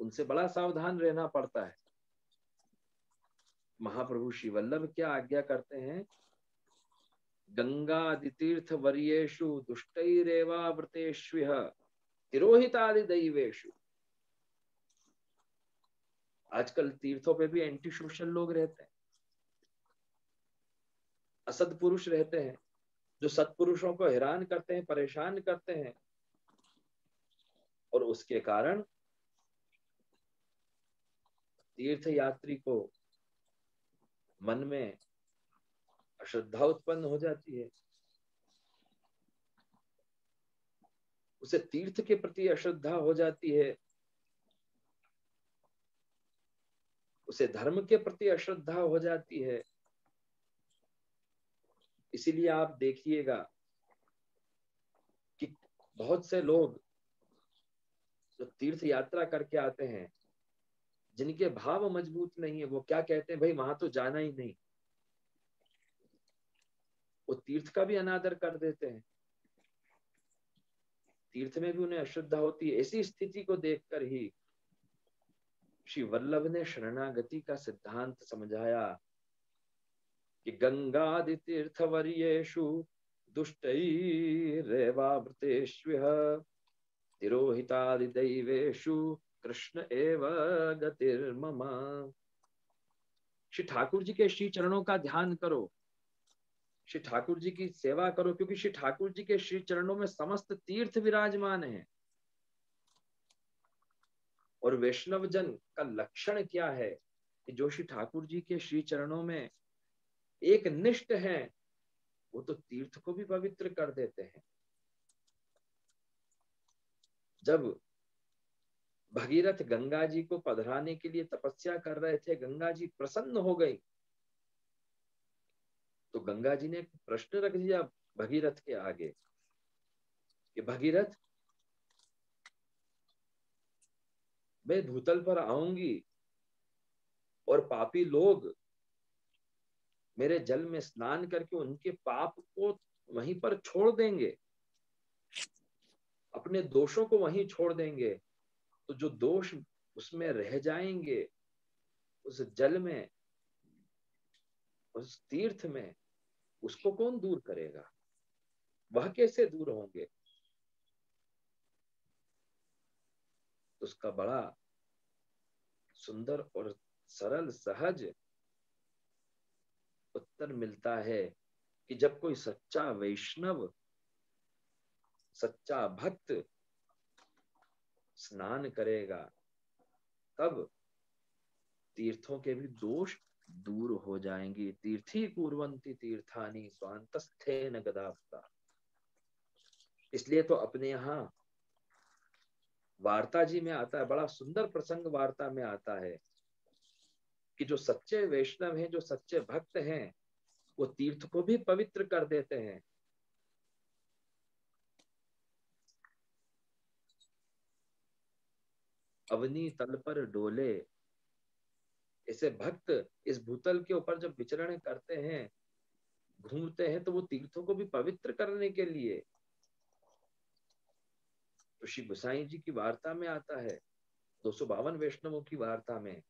उनसे बड़ा सावधान रहना पड़ता है। महाप्रभु श्री वल्लभ क्या आज्ञा करते हैं, गंगादि तीर्थ वर्येषु दुष्टैरेवावृतेष्विह तिरोहितादि दैवेषु। आजकल तीर्थों पे भी एंटी सोशल लोग रहते हैं, असद पुरुष रहते हैं, जो सत्पुरुषों को हैरान करते हैं, परेशान करते हैं। और उसके कारण तीर्थ यात्री को मन में अश्रद्धा उत्पन्न हो जाती है, उसे तीर्थ के प्रति अश्रद्धा हो जाती है, उसे धर्म के प्रति अश्रद्धा हो जाती है। इसीलिए आप देखिएगा कि बहुत से लोग जो तीर्थ यात्रा करके आते हैं, जिनके भाव मजबूत नहीं है, वो क्या कहते हैं, भाई वहां तो जाना ही नहीं। वो तीर्थ का भी अनादर कर देते हैं, तीर्थ में भी उन्हें अश्रद्धा होती है। ऐसी स्थिति को देखकर ही श्री वल्लभ ने शरणागति का सिद्धांत समझाया कि गंगादि तीर्थवर्येषु दुष्टैरेवावृतेष्विह तिरोहितादि दैवेषु कृष्ण एव गतिर्मम। श्री ठाकुर जी के श्री चरणों का ध्यान करो, श्री ठाकुर जी की सेवा करो, क्योंकि श्री ठाकुर जी के श्री चरणों में समस्त तीर्थ विराजमान हैं। और वैष्णव जन का लक्षण क्या है कि जो श्री ठाकुर जी के श्री चरणों में एक निष्ठ है, वो तो तीर्थ को भी पवित्र कर देते हैं। जब भगीरथ गंगा जी को पधराने के लिए तपस्या कर रहे थे, गंगा जी प्रसन्न हो गई, तो गंगा जी ने एक प्रश्न रख दिया भगीरथ के आगे कि भगीरथ, मैं भूतल पर आऊंगी और पापी लोग मेरे जल में स्नान करके उनके पाप को वहीं पर छोड़ देंगे, अपने दोषों को वहीं छोड़ देंगे, तो जो दोष उसमें रह जाएंगे, उस जल में, उस तीर्थ में, उसको कौन दूर करेगा? वह कैसे दूर होंगे? उसका बड़ा सुंदर और सरल सहज उत्तर मिलता है कि जब कोई सच्चा वैष्णव, सच्चा भक्त स्नान करेगा, तब तीर्थों के भी दोष दूर हो जाएंगे। तीर्थी कुर्वन्ति तीर्थानि स्वांतस्थेन गदाब्धा। इसलिए तो अपने यहाँ वार्ता जी में आता है, बड़ा सुंदर प्रसंग वार्ता में आता है कि जो सच्चे वैष्णव हैं, जो सच्चे भक्त हैं, वो तीर्थ को भी पवित्र कर देते हैं। अवनी तल पर डोले, ऐसे भक्त इस भूतल के ऊपर जब विचरण करते हैं, घूमते हैं, तो वो तीर्थों को भी पवित्र करने के लिए। तो श्री गोसाई जी की वार्ता में आता है, 252 वैष्णवों की वार्ता में,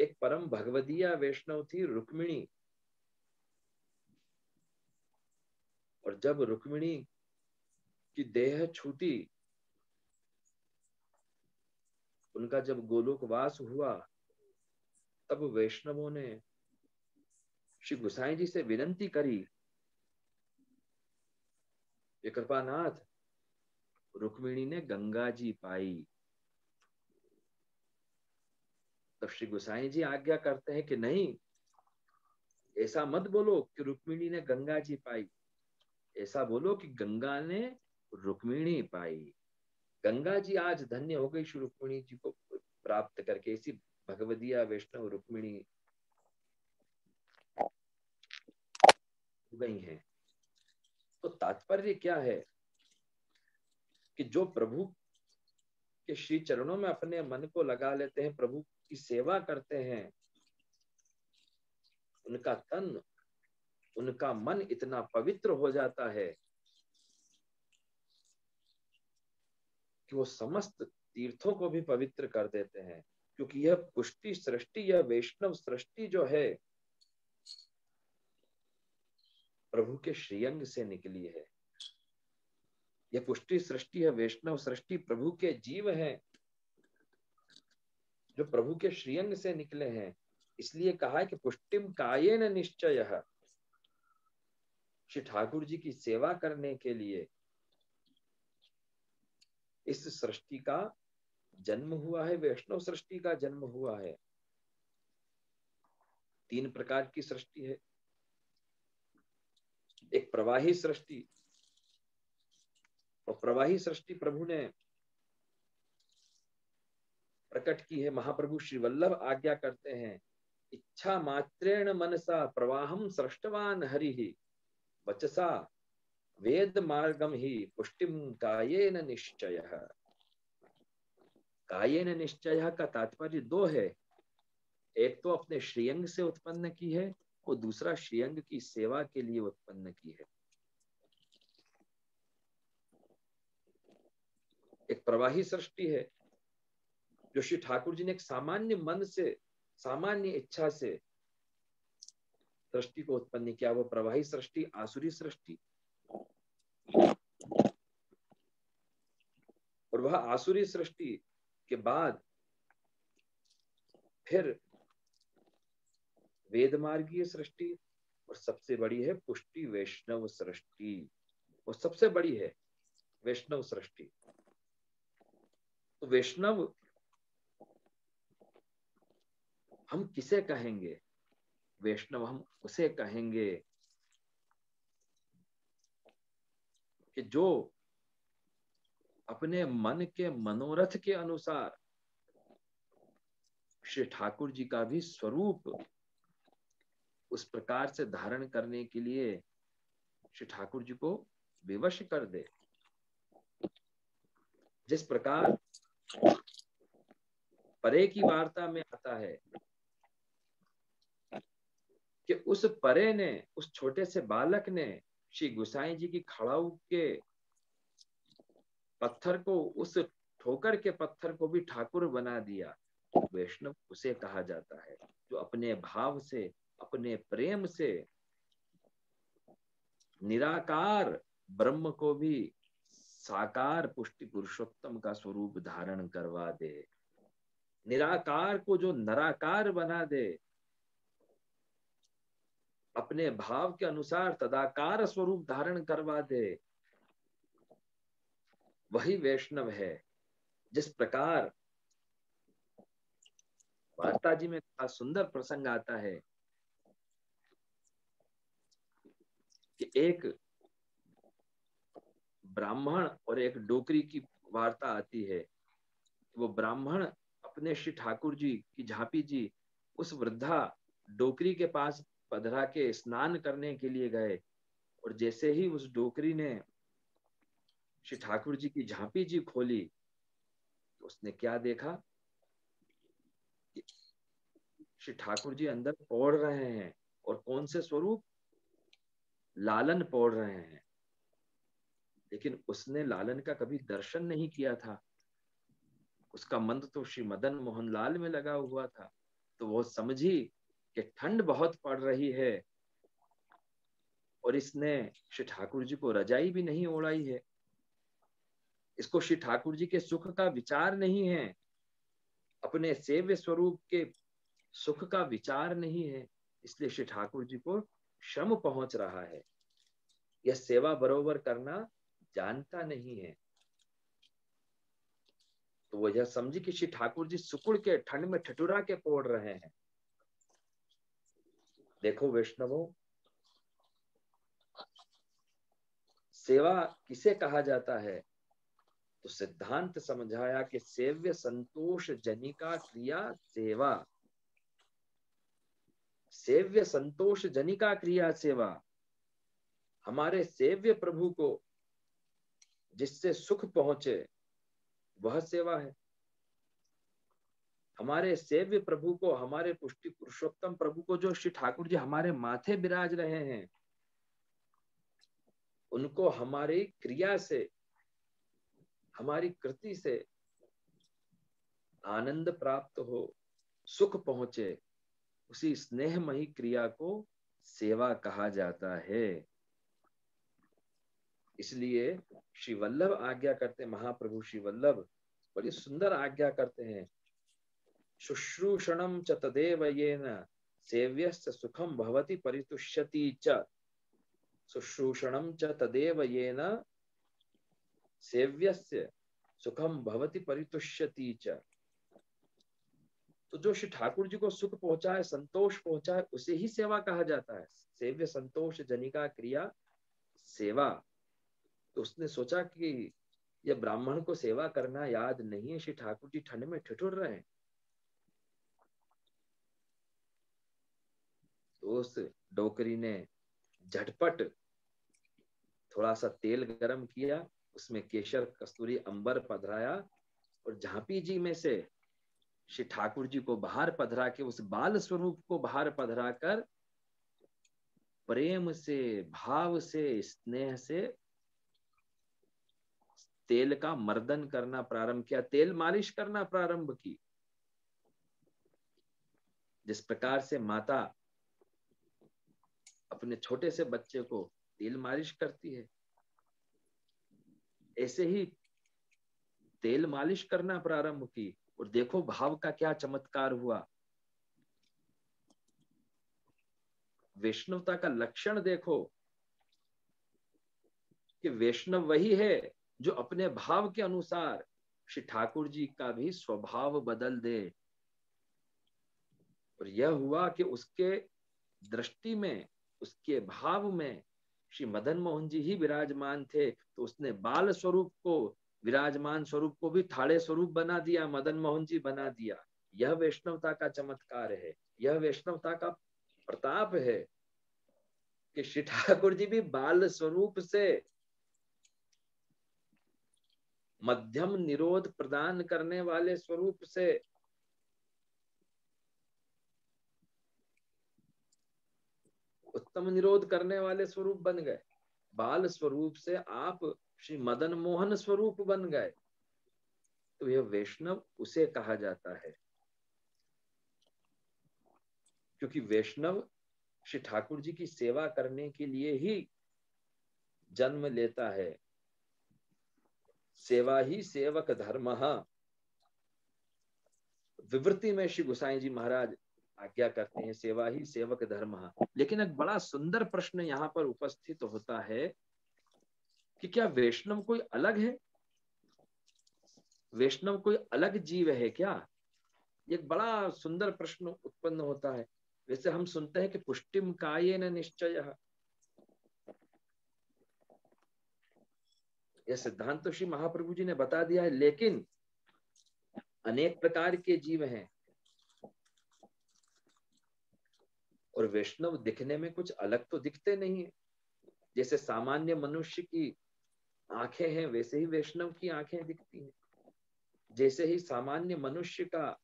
एक परम भगवदीय वैष्णव थी रुक्मिणी, और जब रुक्मिणी की देह छूटी, उनका जब गोलोकवास हुआ, तब वैष्णवों ने श्री गोसाई जी से विनती करी, ये कृपानाथ, रुक्मिणी ने गंगा जी पाई। तब श्री गोसाई जी आज्ञा करते हैं कि नहीं, ऐसा मत बोलो कि रुक्मिणी ने गंगा जी पाई, ऐसा बोलो कि गंगा ने रुक्मिणी पाई। गंगा जी आज धन्य हो गई श्री रुक्मिणी जी को प्राप्त करके, ऐसी भगवदीय वैष्णव रुक्मिणी गई हैं। तो तात्पर्य क्या है कि जो प्रभु के श्री चरणों में अपने मन को लगा लेते हैं, प्रभु की सेवा करते हैं, उनका तन, उनका मन इतना पवित्र हो जाता है कि वो समस्त तीर्थों को भी पवित्र कर देते हैं। क्योंकि यह पुष्टि सृष्टि, यह वैष्णव सृष्टि जो है, प्रभु के श्रीअंग से निकली है। यह पुष्टि सृष्टि है, वैष्णव सृष्टि प्रभु के जीव हैं, जो प्रभु के श्रीअंग से निकले हैं। इसलिए कहा है कि पुष्टिम कायेन निश्चयः। श्री ठाकुर जी की सेवा करने के लिए इस सृष्टि का जन्म हुआ है, वैष्णव सृष्टि का जन्म हुआ है। 3 प्रकार की सृष्टि है। एक प्रवाही सृष्टि, और प्रवाही सृष्टि प्रभु ने प्रकट की है। महाप्रभु श्री वल्लभ आज्ञा करते हैं, इच्छा मात्रेण मनसा प्रवाहम सृष्टवान हरि वचसा वेद मार्गम ही पुष्टिम कायेन निश्चयः। कायेन निश्चयः का तात्पर्य 2 है। एक तो अपने श्रीअंग से उत्पन्न की है, और दूसरा श्रीअंग की सेवा के लिए उत्पन्न की है। एक प्रवाही सृष्टि है, जो श्री ठाकुर जी ने एक सामान्य मन से, सामान्य इच्छा से सृष्टि को उत्पन्न किया, वो प्रवाही सृष्टि, आसुरी सृष्टि। और वह आसुरी सृष्टि के बाद फिर वेद मार्गीय सृष्टि, और सबसे बड़ी है पुष्टि वैष्णव सृष्टि, वो सबसे बड़ी है वैष्णव सृष्टि। तो वैष्णव हम किसे कहेंगे? वैष्णव हम उसे कहेंगे कि जो अपने मन के मनोरथ के अनुसार श्री ठाकुर जी का भी स्वरूप उस प्रकार से धारण करने के लिए श्री ठाकुर जी को विवश कर दे। जिस प्रकार परे की वार्ता में आता है कि उस परे ने, उस छोटे से बालक ने श्री गुसाई जी की खड़ाऊ के पत्थर को, उस ठोकर के पत्थर को भी ठाकुर बना दिया। वैष्णव उसे कहा जाता है जो अपने भाव से, अपने प्रेम से निराकार ब्रह्म को भी साकार पुष्टि पुरुषोत्तम का स्वरूप धारण करवा दे, निराकार को जो नराकार बना दे, अपने भाव के अनुसार तदाकार स्वरूप धारण करवा दे, वही वैष्णव है। जिस प्रकार वार्ता जी में सुंदर प्रसंग आता है कि एक ब्राह्मण और एक डोकरी की वार्ता आती है। वो ब्राह्मण अपने श्री ठाकुर जी की झांपी जी उस वृद्धा डोकरी के पास पधरा के स्नान करने के लिए गए, और जैसे ही उस डोकरी ने श्री ठाकुर जी की झांपी जी खोली तो उसने क्या देखा कि श्री ठाकुर जी अंदर पौड़ रहे हैं, और कौन से स्वरूप? लालन पौड़ रहे हैं। लेकिन उसने लालन का कभी दर्शन नहीं किया था, उसका मन तो श्री मदन मोहन लाल में लगा हुआ था। तो वो समझी कि ठंड बहुत पड़ रही है और इसने श्री ठाकुर जी को रजाई भी नहीं ओढ़ाई है, इसको श्री ठाकुर जी के सुख का विचार नहीं है, अपने सेव्य स्वरूप के सुख का विचार नहीं है, इसलिए श्री ठाकुर जी को श्रम पहुंच रहा है, यह सेवा बरोबर करना जानता नहीं है। तो वो यह समझी कि श्री ठाकुर जी सुकुड़ के ठंड में ठठुरा के पौड़ रहे हैं। देखो वैष्णवों, सेवा किसे कहा जाता है? तो सिद्धांत समझाया कि सेव्य संतोष जनिका क्रिया सेवा, सेव्य संतोष जनिका क्रिया सेवा। हमारे सेव्य प्रभु को जिससे सुख पहुंचे वह सेवा है। हमारे सेव्य प्रभु को, हमारे पुष्टि पुरुषोत्तम प्रभु को जो श्री ठाकुर जी हमारे माथे विराज रहे हैं, उनको हमारी क्रिया से, हमारी कृति से आनंद प्राप्त हो, सुख पहुंचे, उसी स्नेहमयी क्रिया को सेवा कहा जाता है। इसलिए श्री वल्लभ आज्ञा करते, महाप्रभु श्री वल्लभ बड़ी सुंदर आज्ञा करते हैं, शुश्रूषणं च तदेव येन सेव्यस्य सुखम भवति परितुष्यति च, शुश्रूषणं च तदेव येन सेव्यस्य सुखम भवति परितुष्यति च। तो जो श्री ठाकुर जी को सुख पहुंचाए, संतोष पहुंचाए, उसे ही सेवा कहा जाता है। सेव्य संतोष जनिका क्रिया सेवा। तो उसने सोचा कि यह ब्राह्मण को सेवा करना याद नहीं है, श्री ठाकुर जी ठंड में ठिठुर रहे हैं। तो उस डोकरी ने झटपट थोड़ा सा तेल गरम किया, उसमें केशर कस्तूरी अंबर पधराया, और झांपी जी में से श्री ठाकुर जी को बाहर पधरा के, उस बाल स्वरूप को बाहर पधरा कर प्रेम से, भाव से, स्नेह से तेल का मर्दन करना प्रारंभ किया, तेल मालिश करना प्रारंभ की। जिस प्रकार से माता अपने छोटे से बच्चे को तेल मालिश करती है, ऐसे ही तेल मालिश करना प्रारंभ की। और देखो भाव का क्या चमत्कार हुआ। वैष्णवता का लक्षण देखो कि वैष्णव वही है जो अपने भाव के अनुसार श्री ठाकुर जी का भी स्वभाव बदल दे। और यह हुआ कि उसके दृष्टि में, उसके भाव में श्री मदन मोहन जी ही विराजमान थे, तो उसने बाल स्वरूप को, विराजमान स्वरूप को भी ठाड़े स्वरूप बना दिया, मदन मोहन जी बना दिया। यह वैष्णवता का चमत्कार है, यह वैष्णवता का प्रताप है कि श्री ठाकुर जी भी बाल स्वरूप से मध्यम निरोध प्रदान करने वाले स्वरूप से उत्तम निरोध करने वाले स्वरूप बन गए। बाल स्वरूप से आप श्री मदन मोहन स्वरूप बन गए। तो यह वैष्णव उसे कहा जाता है, क्योंकि वैष्णव श्री ठाकुर जी की सेवा करने के लिए ही जन्म लेता है। सेवा ही सेवक धर्म। विवृत्ति में श्री गोसाई जी महाराज आज्ञा करते हैं, सेवा ही सेवक धर्म। लेकिन एक बड़ा सुंदर प्रश्न यहाँ पर उपस्थित होता है कि क्या वैष्णव कोई अलग है? वैष्णव कोई अलग जीव है क्या? एक बड़ा सुंदर प्रश्न उत्पन्न होता है। वैसे हम सुनते हैं कि पुष्टिम कायेन निश्चयः, यह सिद्धांत तो श्री महाप्रभु जी ने बता दिया है, लेकिन अनेक प्रकार के जीव हैं और वैष्णव दिखने में कुछ अलग तो दिखते नहीं है। जैसे सामान्य मनुष्य की आंखें हैं, वैसे ही वैष्णव की आंखें दिखती हैं। जैसे ही सामान्य मनुष्य का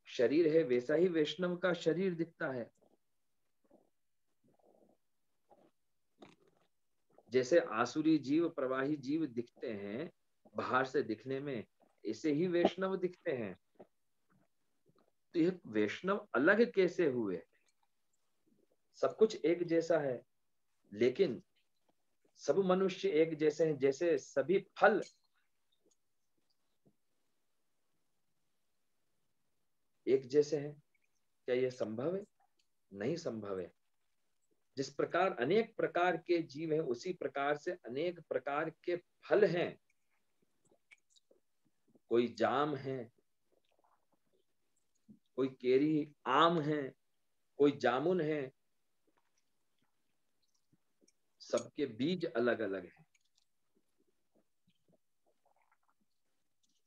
शरीर है, वैसा ही वैष्णव का शरीर दिखता है। जैसे आसुरी जीव, प्रवाही जीव दिखते हैं बाहर से दिखने में, ऐसे ही वैष्णव दिखते हैं। तो यह वैष्णव अलग कैसे हुए? सब कुछ एक जैसा है, लेकिन सब मनुष्य एक जैसे हैं। जैसे सभी फल एक जैसे हैं, क्या यह संभव है? नहीं संभव है। जिस प्रकार अनेक प्रकार के जीव हैं, उसी प्रकार से अनेक प्रकार के फल हैं। कोई जाम है, कोई केरी आम है, कोई जामुन है, सबके बीज अलग अलग हैं।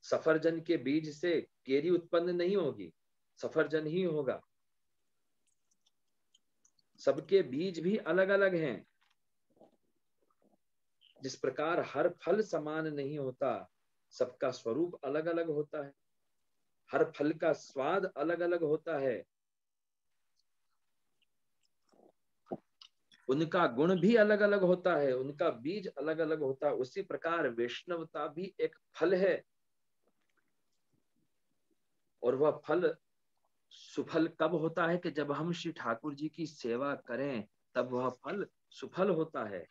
सफरजन के बीज से केरी उत्पन्न नहीं होगी, सफरजन ही होगा। सबके बीज भी अलग अलग हैं। जिस प्रकार हर फल समान नहीं होता, सबका स्वरूप अलग अलग होता है, हर फल का स्वाद अलग अलग होता है, उनका गुण भी अलग अलग होता है, उनका बीज अलग अलग होता है। उसी प्रकार वैष्णवता भी एक फल है, और वह फल सुफल कब होता है? कि जब हम श्री ठाकुर जी की सेवा करें, तब वह फल सुफल होता है।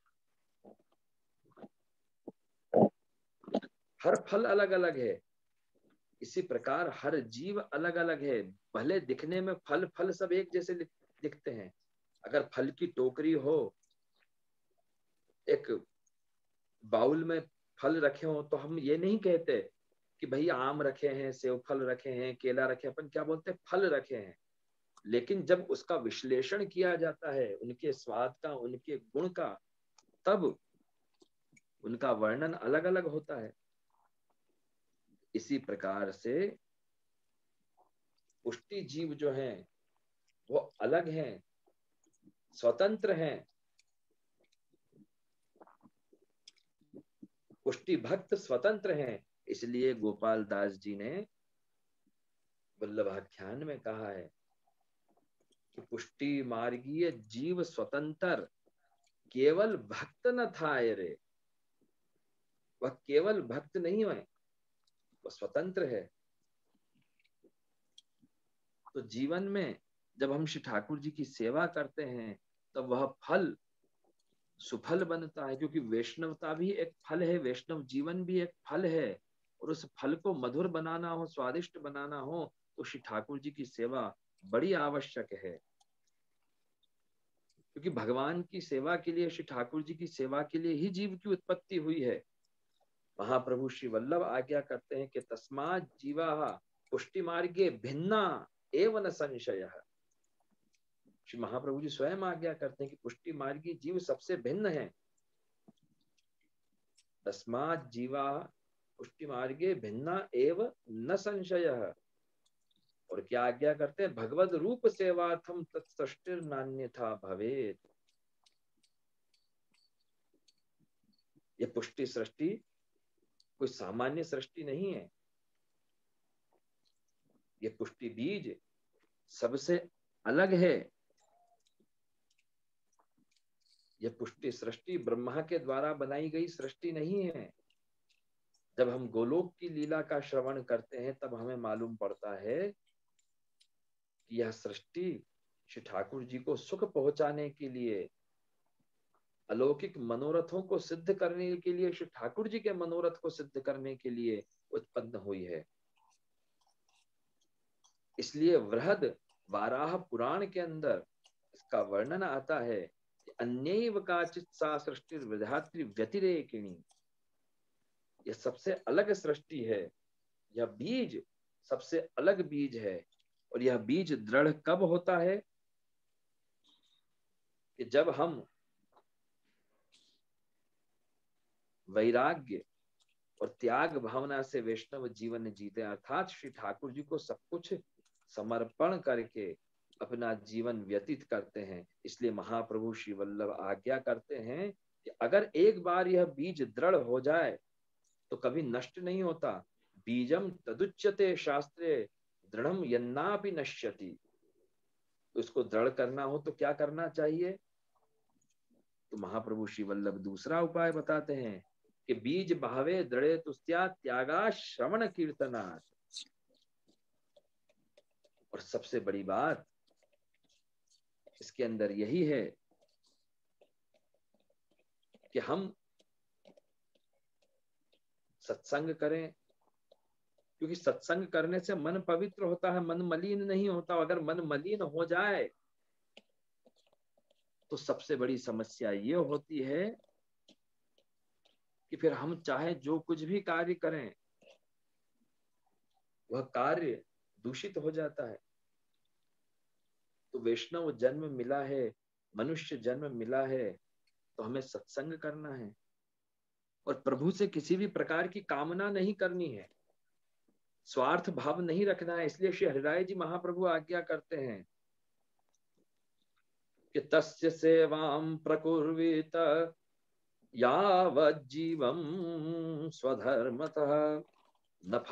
हर फल अलग अलग है, इसी प्रकार हर जीव अलग अलग है। भले दिखने में फल फल सब एक जैसे दिखते हैं। अगर फल की टोकरी हो, एक बाउल में फल रखे हो, तो हम ये नहीं कहते कि भाई आम रखे हैं, सेव फल रखे हैं, केला रखे हैं, अपन क्या बोलते हैं? फल रखे हैं। लेकिन जब उसका विश्लेषण किया जाता है, उनके स्वाद का, उनके गुण का, तब उनका वर्णन अलग अलग होता है। इसी प्रकार से पुष्टि जीव जो हैं वो अलग हैं, स्वतंत्र हैं। पुष्टि भक्त स्वतंत्र हैं। इसलिए गोपाल दास जी ने वल्लभाख्यान में कहा है कि पुष्टि मार्गीय जीव स्वतंत्र, केवल भक्त न था रे। वह केवल भक्त नहीं है, वह स्वतंत्र है। तो जीवन में जब हम श्री ठाकुर जी की सेवा करते हैं तब वह फल सुफल बनता है, क्योंकि वैष्णवता भी एक फल है, वैष्णव जीवन भी एक फल है। और उस फल को मधुर बनाना हो, स्वादिष्ट बनाना हो, तो श्री ठाकुर जी की सेवा बड़ी आवश्यक है। क्योंकि भगवान की सेवा के लिए, श्री ठाकुर जी की सेवा के लिए ही जीव की उत्पत्ति हुई है। महाप्रभु श्री वल्लभ आज्ञा करते हैं कि तस्मात् जीवा पुष्टि मार्गे भिन्ना एव न संशय। श्री महाप्रभु जी स्वयं आज्ञा करते हैं कि पुष्टि मार्गी जीव सबसे भिन्न है। तस्मात् जीवा पुष्टि मार्गे भिन्ना एव न संशय। और क्या आज्ञा करते हैं? भगवद रूप सेवार्थम तत्सृष्टिर नान्यथा भवेत्। ये पुष्टि सृष्टि कोई सामान्य सृष्टि नहीं है। ये पुष्टि बीज सबसे अलग है। यह पुष्टि सृष्टि ब्रह्मा के द्वारा बनाई गई सृष्टि नहीं है। जब हम गोलोक की लीला का श्रवण करते हैं तब हमें मालूम पड़ता है कि यह सृष्टि श्री ठाकुर जी को सुख पहुंचाने के लिए, अलौकिक मनोरथों को सिद्ध करने के लिए, श्री ठाकुर जी के मनोरथ को सिद्ध करने के लिए उत्पन्न हुई है। इसलिए वृहद वाराह पुराण के अंदर इसका वर्णन आता है कि अन्यैव काचित् सा सृष्टि विधात्री व्यतिरेकिणी। यह सबसे अलग सृष्टि है, यह बीज सबसे अलग बीज है। और यह बीज दृढ़ कब होता है? कि जब हम वैराग्य और त्याग भावना से वैष्णव जीवन जीते, अर्थात श्री ठाकुर जी को सब कुछ समर्पण करके अपना जीवन व्यतीत करते हैं। इसलिए महाप्रभु श्री वल्लभ आज्ञा करते हैं कि अगर एक बार यह बीज दृढ़ हो जाए तो कभी नष्ट नहीं होता। बीजम तदुच्यते शास्त्रे दृढ़म यन्नापि नश्यति। तो इसको दृढ़ करना हो तो क्या करना चाहिए? तो महाप्रभु श्री वल्लभ दूसरा उपाय बताते हैं कि बीज भावे दृढ़े तुस्त्या त्यागा श्रवण कीर्तनात्। और सबसे बड़ी बात इसके अंदर यही है कि हम सत्संग करें, क्योंकि सत्संग करने से मन पवित्र होता है, मन मलिन नहीं होता। अगर मन मलिन हो जाए तो सबसे बड़ी समस्या ये होती है कि फिर हम चाहे जो कुछ भी कार्य करें वह कार्य दूषित हो जाता है। तो वैष्णव जन्म मिला है, मनुष्य जन्म मिला है, तो हमें सत्संग करना है और प्रभु से किसी भी प्रकार की कामना नहीं करनी है, स्वार्थ भाव नहीं रखना है। इसलिए श्री हरिराय जी महाप्रभु आज्ञा करते हैं कि तस्य सेवां प्रकुर्वीत यावज्जीवं स्वधर्मतः न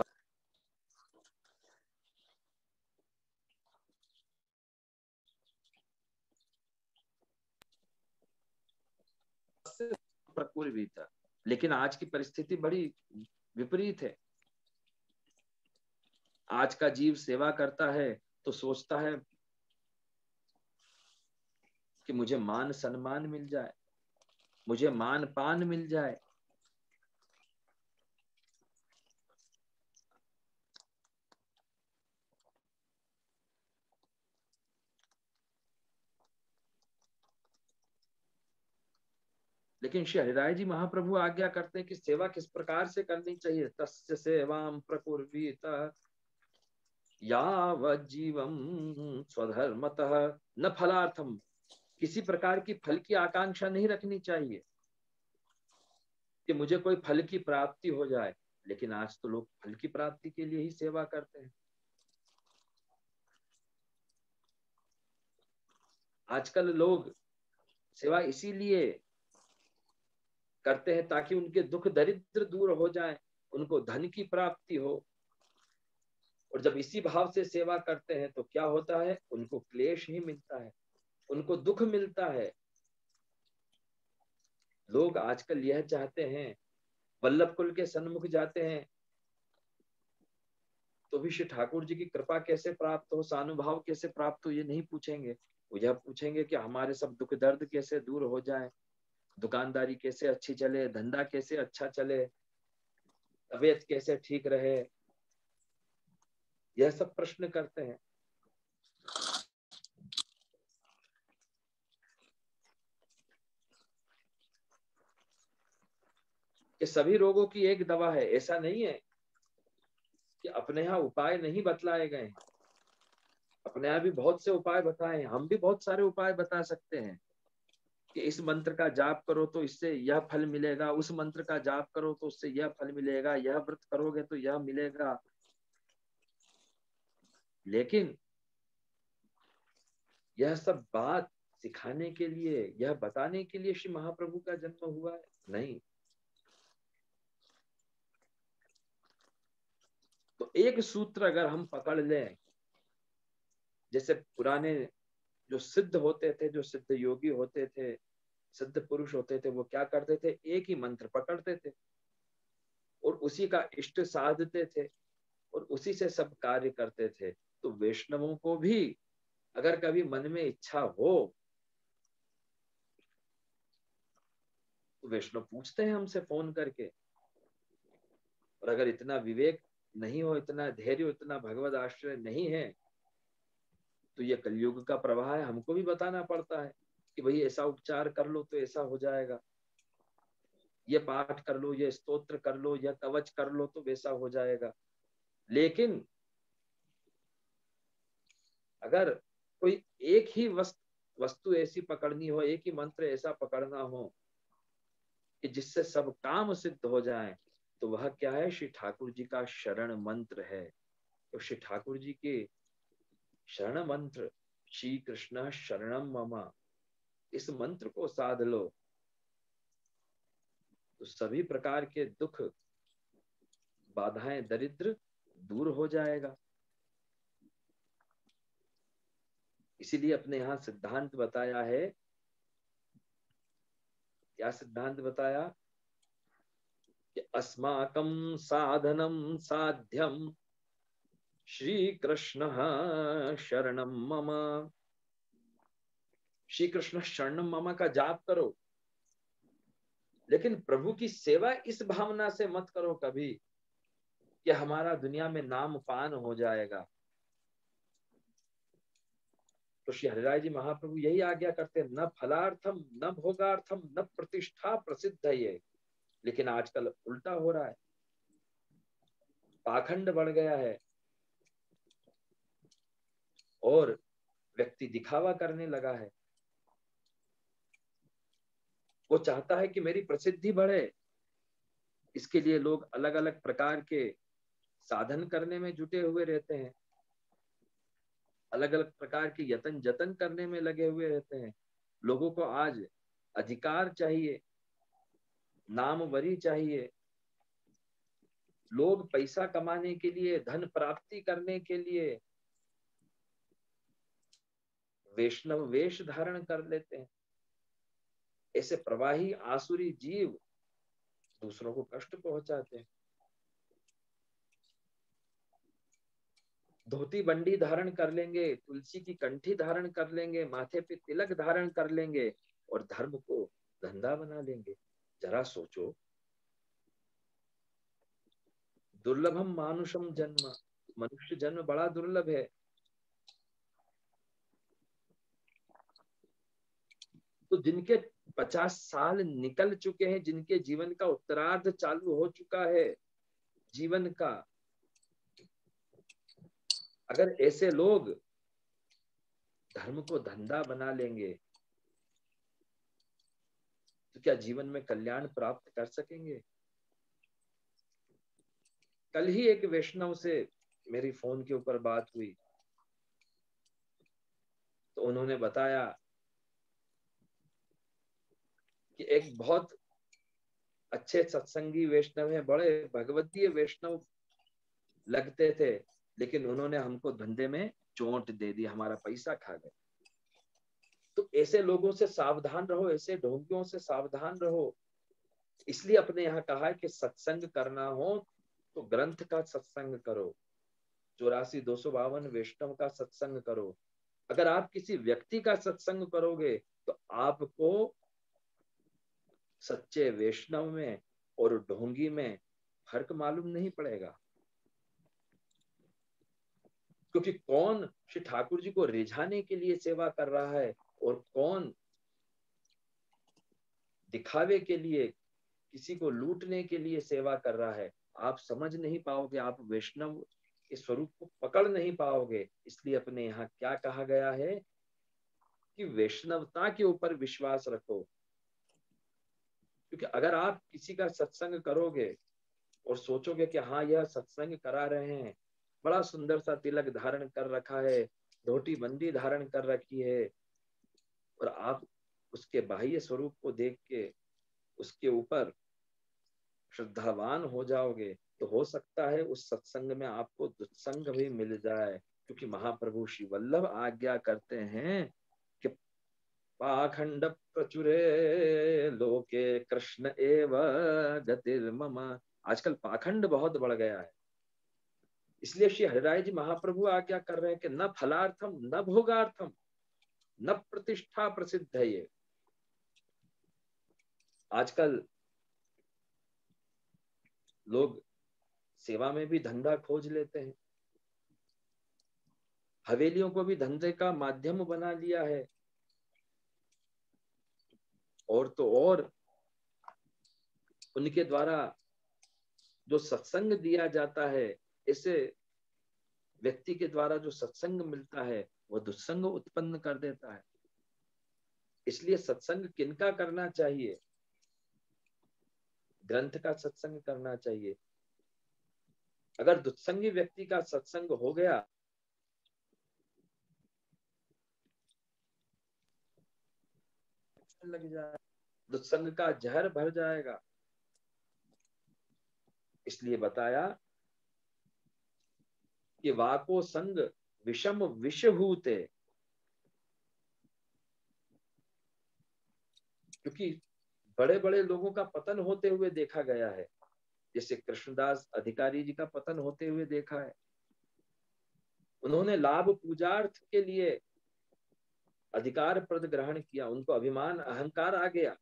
प्रकुर्वीत। लेकिन आज की परिस्थिति बड़ी विपरीत है। आज का जीव सेवा करता है तो सोचता है कि मुझे मान सम्मान मिल जाए, मुझे मान पान मिल जाए। लेकिन श्री हरिराय जी महाप्रभु आज्ञा करते हैं कि सेवा किस प्रकार से करनी चाहिए। तस्य सेवां प्रकुर्वीत यावज्जीवं स्वधर्मतः न फलार्थम। किसी प्रकार की फल की आकांक्षा नहीं रखनी चाहिए कि मुझे कोई फल की प्राप्ति हो जाए। लेकिन आज तो लोग फल की प्राप्ति के लिए ही सेवा करते हैं। आजकल लोग सेवा इसीलिए करते हैं ताकि उनके दुख दरिद्र दूर हो जाए, उनको धन की प्राप्ति हो। और जब इसी भाव से सेवा करते हैं तो क्या होता है? उनको क्लेश ही मिलता है, उनको दुख मिलता है। लोग आजकल यह चाहते हैं वल्लभ कुल के सन्मुख जाते हैं तो भी श्री ठाकुर जी की कृपा कैसे प्राप्त हो, सानुभाव कैसे प्राप्त हो, ये नहीं पूछेंगे। वो यह पूछेंगे कि हमारे सब दुख दर्द कैसे दूर हो जाए, दुकानदारी कैसे अच्छी चले, धंधा कैसे अच्छा चले, तबीयत कैसे ठीक रहे, यह सब प्रश्न करते हैं। कि सभी रोगों की एक दवा है, ऐसा नहीं है कि अपने यहाँ उपाय नहीं बतलाए गए हैं। अपने यहाँ भी बहुत से उपाय बताए हैं, हम भी बहुत सारे उपाय बता सकते हैं कि इस मंत्र का जाप करो तो इससे यह फल मिलेगा, उस मंत्र का जाप करो तो उससे यह फल मिलेगा, यह व्रत करोगे तो यह मिलेगा। लेकिन यह सब बात सिखाने के लिए, यह बताने के लिए श्री महाप्रभु का जन्म हुआ है? नहीं। तो एक सूत्र अगर हम पकड़ लें, जैसे पुराने जो सिद्ध होते थे, जो सिद्ध योगी होते थे, सिद्ध पुरुष होते थे, वो क्या करते थे, एक ही मंत्र पकड़ते थे और उसी का इष्ट साधते थे और उसी से सब कार्य करते थे। तो वैष्णवों को भी अगर कभी मन में इच्छा हो तो वैष्णव पूछते हैं हमसे फोन करके। और अगर इतना विवेक नहीं हो, इतना धैर्य, इतना भगवत आश्रय नहीं है, तो ये कलयुग का प्रवाह है, हमको भी बताना पड़ता है कि भाई ऐसा उपचार कर लो तो ऐसा हो जाएगा, ये पाठ कर लो, ये स्तोत्र कर लो, यह कवच कर लो तो वैसा हो जाएगा। लेकिन अगर कोई एक ही वस्तु ऐसी पकड़नी हो, एक ही मंत्र ऐसा पकड़ना हो कि जिससे सब काम सिद्ध हो जाए, तो वह क्या है, श्री ठाकुर जी का शरण मंत्र है। तो श्री ठाकुर जी के शरण मंत्र, श्री कृष्ण शरणम मम, इस मंत्र को साध लो तो सभी प्रकार के दुख, बाधाएं, दरिद्र दूर हो जाएगा। इसीलिए अपने यहाँ सिद्धांत बताया है। क्या सिद्धांत बताया? कि अस्माकं साधनम साध्यम श्री कृष्ण शरणम मम। श्री कृष्ण शरणम मम का जाप करो, लेकिन प्रभु की सेवा इस भावना से मत करो कभी कि हमारा दुनिया में नाम पान हो जाएगा। तो श्री हरिराय जी महाप्रभु यही आज्ञा करते हैं, न फलार्थम न भोगार्थम न प्रतिष्ठा प्रसिद्ध है ये। लेकिन आजकल उल्टा हो रहा है, पाखंड बढ़ गया है और व्यक्ति दिखावा करने लगा है। वो चाहता है कि मेरी प्रसिद्धि बढ़े, इसके लिए लोग अलग अलग प्रकार के साधन करने में जुटे हुए रहते हैं, अलग अलग प्रकार के यतन जतन करने में लगे हुए रहते हैं। लोगों को आज अधिकार चाहिए, नामवरी चाहिए। लोग पैसा कमाने के लिए, धन प्राप्ति करने के लिए वैष्णव वेश धारण कर लेते हैं। ऐसे प्रवाही आसुरी जीव दूसरों को कष्ट पहुंचाते हैं। धोती बंडी धारण कर लेंगे, तुलसी की कंठी धारण कर लेंगे, माथे पे तिलक धारण कर लेंगे और धर्म को धंधा बना लेंगे। जरा सोचो, दुर्लभम मानुषम जन्म, मनुष्य जन्म बड़ा दुर्लभ है। तो जिनके 50 साल निकल चुके हैं, जिनके जीवन का उत्तरार्ध चालू हो चुका है जीवन का, अगर ऐसे लोग धर्म को धंधा बना लेंगे तो क्या जीवन में कल्याण प्राप्त कर सकेंगे? कल ही एक वैष्णव से मेरी फोन के ऊपर बात हुई तो उन्होंने बताया कि एक बहुत अच्छे सत्संगी वैष्णव है, बड़े भगवतीय वैष्णव लगते थे, लेकिन उन्होंने हमको धंधे में चोट दे दी, हमारा पैसा खा गए। तो ऐसे लोगों से सावधान रहो, ऐसे ढोंगियों से सावधान रहो इसलिए अपने यहाँ कहा है कि सत्संग करना हो तो ग्रंथ का सत्संग करो, 84-252 वैष्णव का सत्संग करो। अगर आप किसी व्यक्ति का सत्संग करोगे तो आपको सच्चे वैष्णव में और ढोंगी में फर्क मालूम नहीं पड़ेगा, क्योंकि कौन श्री ठाकुर जी को रिझाने के लिए सेवा कर रहा है और कौन दिखावे के लिए, किसी को लूटने के लिए सेवा कर रहा है, आप समझ नहीं पाओगे, आप वैष्णव के स्वरूप को पकड़ नहीं पाओगे। इसलिए अपने यहाँ क्या कहा गया है कि वैष्णवता के ऊपर विश्वास रखो, क्योंकि अगर आप किसी का सत्संग करोगे और सोचोगे कि हाँ यह सत्संग करा रहे हैं, बड़ा सुंदर सा तिलक धारण कर रखा है, धोती बंदी धारण कर रखी है, और आप उसके बाह्य स्वरूप को देख के उसके ऊपर श्रद्धावान हो जाओगे, तो हो सकता है उस सत्संग में आपको दुत्संग भी मिल जाए, क्योंकि महाप्रभु श्री वल्लभ आज्ञा करते हैं कि पाखंड प्रचुरे लोके कृष्ण एव गतिर्मम। आजकल पाखंड बहुत बढ़ गया है, इसलिए श्री हरिराय जी महाप्रभु आज्ञा कर रहे हैं कि न फलार्थम न भोगार्थम न प्रतिष्ठा प्रसिद्ध है ये। आजकल लोग सेवा में भी धंधा खोज लेते हैं, हवेलियों को भी धंधे का माध्यम बना लिया है, और तो और उनके द्वारा जो सत्संग दिया जाता है, ऐसे व्यक्ति के द्वारा जो सत्संग मिलता है वह दुस्संग उत्पन्न कर देता है। इसलिए सत्संग किनका करना चाहिए? ग्रंथ का सत्संग करना चाहिए। अगर दुस्संगी व्यक्ति का सत्संग हो गया लग जाए, दुस्संग का जहर भर जाएगा। इसलिए बताया कि वाको संग विषम विषहूते, क्योंकि बड़े बड़े लोगों का पतन होते हुए देखा गया है, जैसे कृष्णदास अधिकारी जी का पतन होते हुए देखा है। उन्होंने लाभ पूजार्थ के लिए अधिकार पद ग्रहण किया, उनको अभिमान अहंकार आ गया।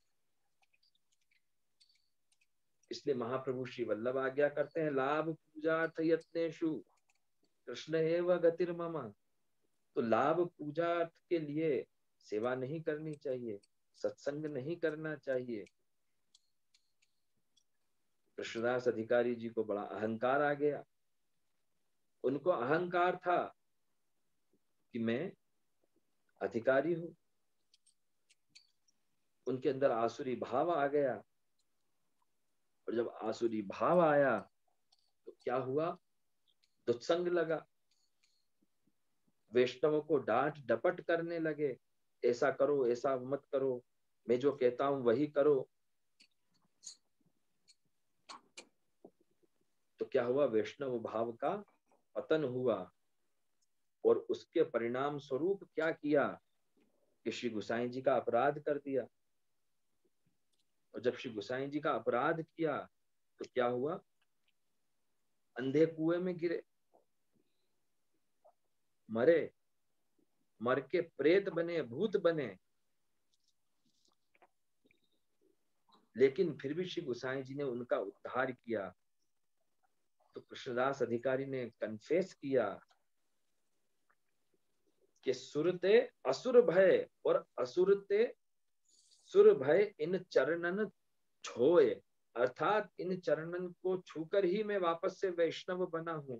इसलिए महाप्रभु श्री वल्लभ आज्ञा करते हैं लाभ पूजार्थ यत्नेषु कृष्ण एव गतिर्मम। तो लाभ पूजार्थ के लिए सेवा नहीं करनी चाहिए, सत्संग नहीं करना चाहिए। कृष्णदास अधिकारी जी को बड़ा अहंकार आ गया, उनको अहंकार था कि मैं अधिकारी हूं, उनके अंदर आसुरी भाव आ गया, और जब आसुरी भाव आया तो क्या हुआ? दुत्संग लगा, वैष्णवों को डांट डपट करने लगे, ऐसा करो ऐसा मत करो, मैं जो कहता हूं वही करो। तो क्या हुआ? वैष्णव भाव का पतन हुआ, और उसके परिणाम स्वरूप क्या किया कि श्री गोसाई जी का अपराध कर दिया। और जब श्री गोसाई जी का अपराध किया तो क्या हुआ? अंधे कुएं में गिरे, मरे, मर के प्रेत बने, भूत बने, लेकिन फिर भी श्री गोसाई जी ने उनका उद्धार किया। तो कृष्णदास अधिकारी ने कन्फेस किया कि सुरते असुर भय और असुरते सुर भय इन चरणन छोए, अर्थात इन चरणन को छूकर ही मैं वापस से वैष्णव बना हूं।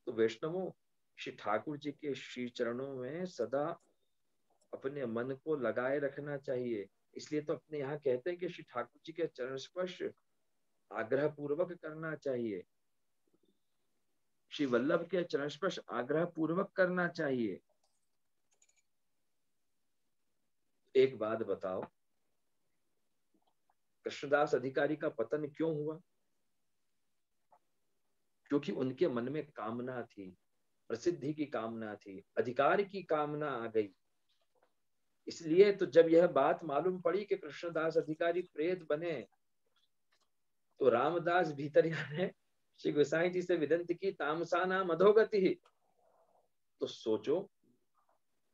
तो वैष्णवों, श्री ठाकुर जी के श्री चरणों में सदा अपने मन को लगाए रखना चाहिए। इसलिए तो अपने यहाँ कहते हैं कि श्री ठाकुर जी के चरण स्पर्श आग्रह पूर्वक करना चाहिए, श्री वल्लभ के चरण स्पर्श आग्रह पूर्वक करना चाहिए। एक बात बताओ, कृष्णदास अधिकारी का पतन क्यों हुआ? क्योंकि उनके मन में कामना थी, प्रसिद्धि की कामना थी, अधिकार की कामना आ गई। इसलिए तो जब यह बात मालूम पड़ी कि कृष्णदास अधिकारी प्रेत बने, तो रामदास भीतरिया ने श्री गोसाई जी से विनती की, तामसा नाम अधोगति ही। तो सोचो,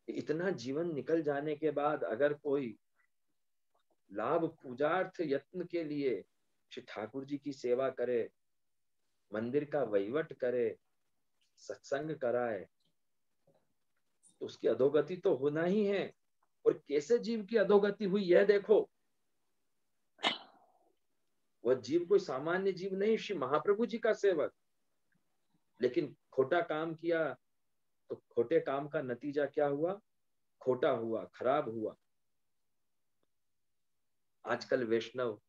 इतना जीवन निकल जाने के बाद अगर कोई लाभ पूजार्थ यत्न के लिए श्री ठाकुर जी की सेवा करे, मंदिर का वहीवट करे, सत्संग कराए, तो उसकी अधोगति तो होना ही है। और कैसे जीव की अधोगति हुई यह देखो। वह जीव कोई सामान्य जीव नहीं, श्री महाप्रभु जी का सेवक, लेकिन खोटा काम किया तो खोटे काम का नतीजा क्या हुआ? खोटा हुआ, खराब हुआ। आजकल वैष्णव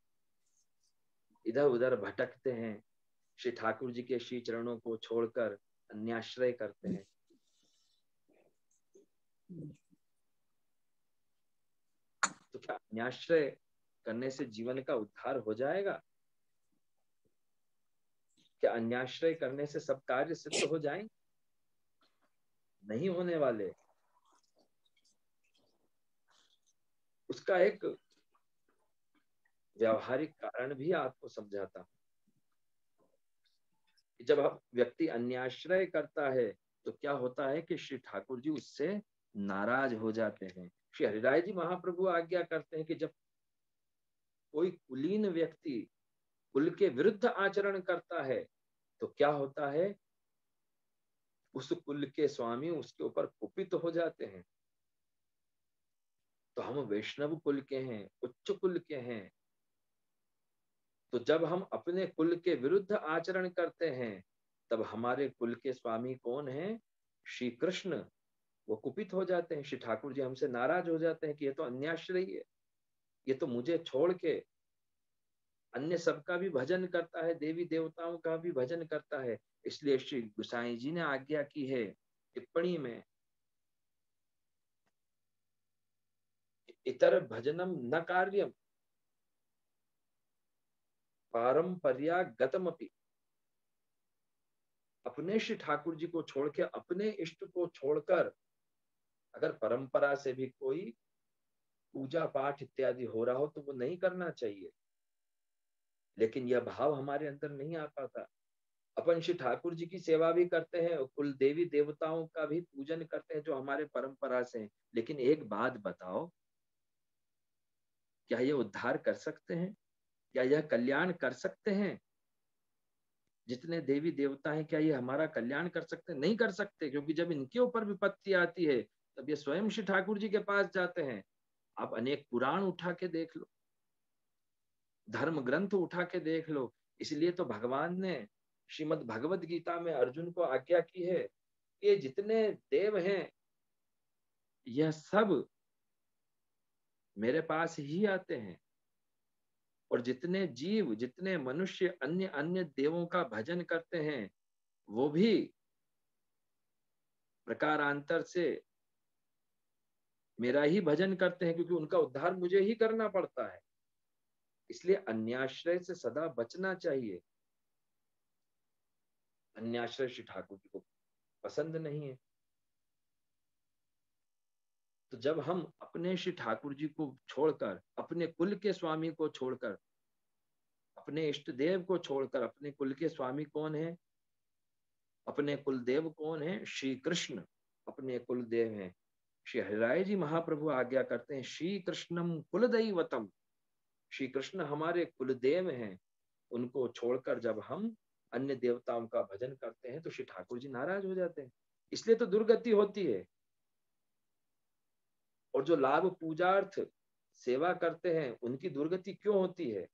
इधर उधर भटकते हैं, श्री ठाकुर जी के श्री चरणों को छोड़कर अन्याश्रय करते हैं। तो क्या अन्याश्रय करने से जीवन का उद्धार हो जाएगा? क्या अन्याश्रय करने से सब कार्य सिद्ध हो जाएंगे? नहीं होने वाले। उसका एक व्यावहारिक कारण भी आपको समझाता हूं। जब व्यक्ति अन्याश्रय करता है तो क्या होता है कि श्री ठाकुर जी उससे नाराज हो जाते हैं। श्री हरिराय जी महाप्रभु आज्ञा करते हैं कि जब कोई कुलीन व्यक्ति कुल के विरुद्ध आचरण करता है तो क्या होता है? उस कुल के स्वामी उसके ऊपर कुपित हो जाते हैं। तो हम वैष्णव कुल के हैं, उच्च कुल के हैं, तो जब हम अपने कुल के विरुद्ध आचरण करते हैं तब हमारे कुल के स्वामी कौन है? श्री कृष्ण। वो कुपित हो जाते हैं, श्री ठाकुर जी हमसे नाराज हो जाते हैं कि ये तो अन्याश्रयी है, ये तो मुझे छोड़ के अन्य सबका भी भजन करता है, देवी देवताओं का भी भजन करता है। इसलिए श्री गोसाई जी ने आज्ञा की है टिप्पणी में, इतर भजनम न कार्यम पारंपर्यागतमपि। अपने श्री ठाकुर जी को छोड़ के, अपने इष्ट को छोड़कर अगर परंपरा से भी कोई पूजा पाठ इत्यादि हो रहा हो तो वो नहीं करना चाहिए। लेकिन यह भाव हमारे अंदर नहीं आ पाता। अपन श्री ठाकुर जी की सेवा भी करते हैं, कुल देवी देवताओं का भी पूजन करते हैं जो हमारे परंपरा से हैं। लेकिन एक बात बताओ, क्या ये उद्धार कर सकते हैं? क्या यह कल्याण कर सकते हैं? जितने देवी देवता हैं, क्या ये हमारा कल्याण कर सकते हैं? नहीं कर सकते, क्योंकि जब इनके ऊपर विपत्ति आती है तब ये स्वयं श्री ठाकुर जी के पास जाते हैं। आप अनेक पुराण उठा के देख लो, धर्म ग्रंथ उठा के देख लो। इसलिए तो भगवान ने श्रीमद् भगवद गीता में अर्जुन को आज्ञा की है कि जितने देव हैं यह सब मेरे पास ही आते हैं, और जितने जीव, जितने मनुष्य अन्य अन्य देवों का भजन करते हैं वो भी प्रकारांतर से मेरा ही भजन करते हैं, क्योंकि उनका उद्धार मुझे ही करना पड़ता है। इसलिए अन्याश्रय से सदा बचना चाहिए। अन्याश्रय श्री ठाकुर जी को पसंद नहीं है। तो जब हम अपने श्री ठाकुर जी को छोड़कर, अपने कुल के स्वामी को छोड़कर, अपने इष्ट देव को छोड़कर, अपने कुल के स्वामी कौन है? अपने कुल देव कौन है? श्री कृष्ण अपने कुल देव हैं। श्री हरिराय जी महाप्रभु आज्ञा करते हैं, श्री कृष्णम कुलदैवतम। श्री कृष्ण हमारे कुलदेव हैं। उनको छोड़कर जब हम अन्य देवताओं का भजन करते हैं तो श्री ठाकुर जी नाराज हो जाते हैं। इसलिए तो दुर्गति होती है। और जो लाभ पूजार्थ सेवा करते हैं उनकी दुर्गति क्यों होती है?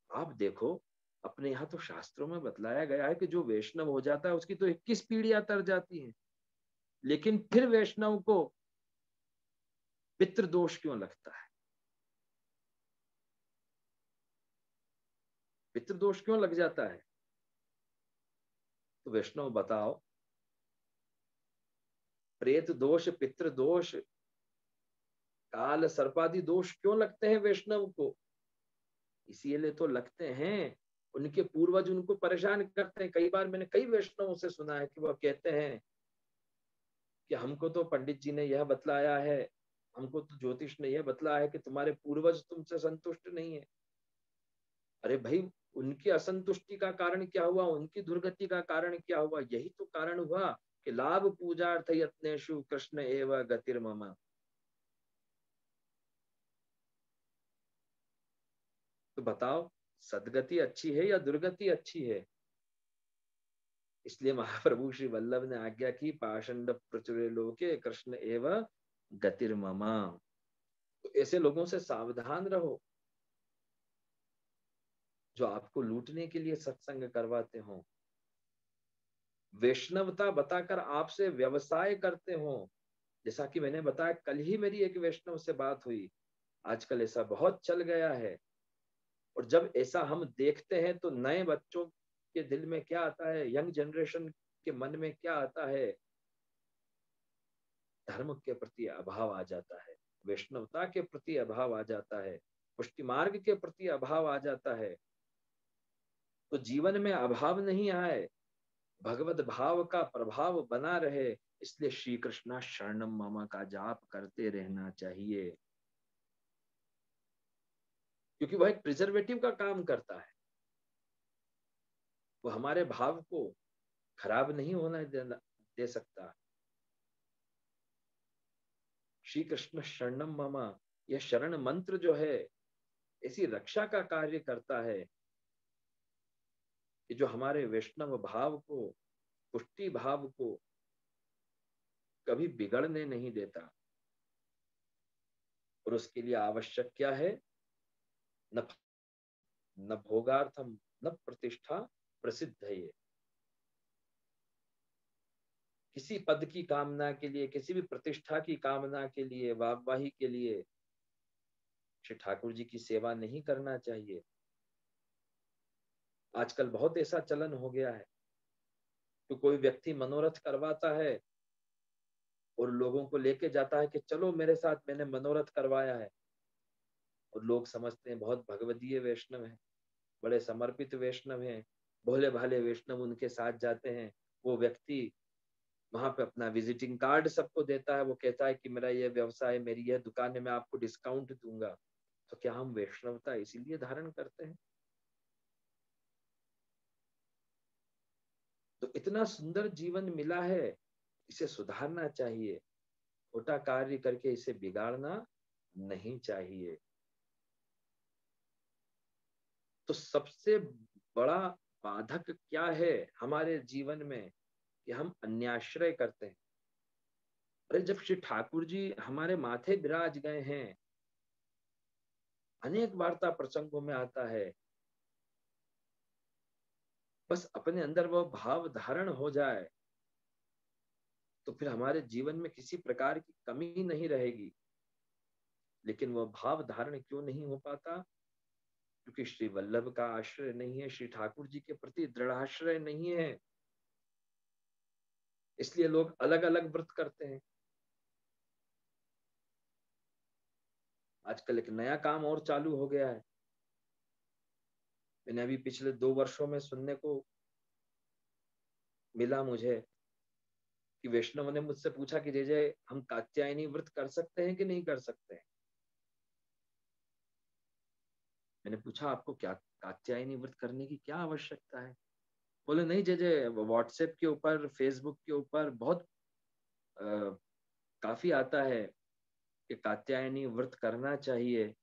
आप देखो, अपने यहाँ तो शास्त्रों में बतलाया गया है कि जो वैष्णव हो जाता है उसकी तो 21 पीढ़ियां तर जाती हैं। लेकिन फिर वैष्णव को पितृदोष क्यों लगता है? पितृदोष क्यों लग जाता है? तो वैष्णव बताओ, प्रेत दोष, पितृदोष, काल सर्पादि दोष क्यों लगते हैं वैष्णव को? इसीलिए तो लगते हैं उनके पूर्वज उनको परेशान करते हैं। कई बार मैंने कई वैष्णवों से सुना है कि वह कहते हैं कि हमको तो पंडित जी ने यह बतलाया है हमको तो ज्योतिष ने यह बतला है कि तुम्हारे पूर्वज तुमसे संतुष्ट नहीं है। अरे भाई, उनकी असंतुष्टि का कारण क्या हुआ, उनकी दुर्गति का कारण क्या हुआ? यही तो कारण हुआ कि लाभ पूजार्थ यत्नेषु कृष्ण एव गतिर्मम। तो बताओ, सदगति अच्छी है या दुर्गति अच्छी है? इसलिए महाप्रभु श्री वल्लभ ने आज्ञा की, पाषंड प्रचुरे लोके कृष्ण एव गतिर्मम। तो ऐसे लोगों से सावधान रहो जो आपको लूटने के लिए सत्संग करवाते हो, वैष्णवता बताकर आपसे व्यवसाय करते हो। जैसा कि मैंने बताया, कल ही मेरी एक वैष्णव से बात हुई। आजकल ऐसा बहुत चल गया है। और जब ऐसा हम देखते हैं तो नए बच्चों के दिल में क्या आता है, यंग जनरेशन के मन में क्या आता है? धर्म के प्रति अभाव आ जाता है, वैष्णवता के प्रति अभाव आ जाता है, पुष्टि मार्ग के प्रति अभाव आ जाता है। तो जीवन में अभाव नहीं आए, भगवत भाव का प्रभाव बना रहे, इसलिए श्री कृष्णा शरणम मम का जाप करते रहना चाहिए, क्योंकि वह एक प्रिजर्वेटिव का काम करता है। वो हमारे भाव को खराब नहीं होने दे सकता। श्री कृष्ण शरणम मम, यह शरण मंत्र जो है, ऐसी रक्षा का कार्य करता है कि जो हमारे वैष्णव भाव को, पुष्टि भाव को कभी बिगड़ने नहीं देता। और उसके लिए आवश्यक क्या है? न न भोगार्थम न प्रतिष्ठा प्रसिद्ध है। ये किसी पद की कामना के लिए, किसी भी प्रतिष्ठा की कामना के लिए, वाहवाही के लिए श्री ठाकुर जी की सेवा नहीं करना चाहिए। आजकल बहुत ऐसा चलन हो गया है तो कोई व्यक्ति मनोरथ करवाता है और लोगों को लेके जाता है कि चलो मेरे साथ, मैंने मनोरथ करवाया है। और लोग समझते हैं बहुत भगवदीय वैष्णव है, बड़े समर्पित वैष्णव हैं, भोले भाले वैष्णव उनके साथ जाते हैं। वो व्यक्ति वहां पे अपना विजिटिंग कार्ड सबको देता है, वो कहता है कि मेरा ये व्यवसाय, मेरी यह दुकान है, मैं आपको डिस्काउंट दूंगा। तो क्या हम वैष्णवता इसीलिए धारण करते हैं? तो इतना सुंदर जीवन मिला है, इसे सुधारना चाहिए, छोटा कार्य करके इसे बिगाड़ना नहीं चाहिए। तो सबसे बड़ा बाधक क्या है हमारे जीवन में कि हम अन्याश्रय करते हैं। अरे जब श्री ठाकुर जी हमारे माथे विराज गए हैं, अनेक वार्ता प्रसंगों में आता है, बस अपने अंदर वो भाव धारण हो जाए तो फिर हमारे जीवन में किसी प्रकार की कमी नहीं रहेगी। लेकिन वह भाव धारण क्यों नहीं हो पाता? क्योंकि श्री वल्लभ का आश्रय नहीं है, श्री ठाकुर जी के प्रति दृढ़ आश्रय नहीं है। इसलिए लोग अलग अलग व्रत करते हैं। आजकल एक नया काम और चालू हो गया है। मैंने अभी पिछले 2 वर्षों में सुनने को मिला मुझे कि वैष्णव ने मुझसे पूछा कि जय जय, हम कात्यायनी व्रत कर सकते हैं कि नहीं कर सकते हैं? मैंने पूछा, आपको क्या कात्यायनी व्रत करने की क्या आवश्यकता है? बोले नहीं जय जय, व्हाट्सएप के ऊपर, फेसबुक के ऊपर बहुत काफी आता है कि कात्यायनी व्रत करना चाहिए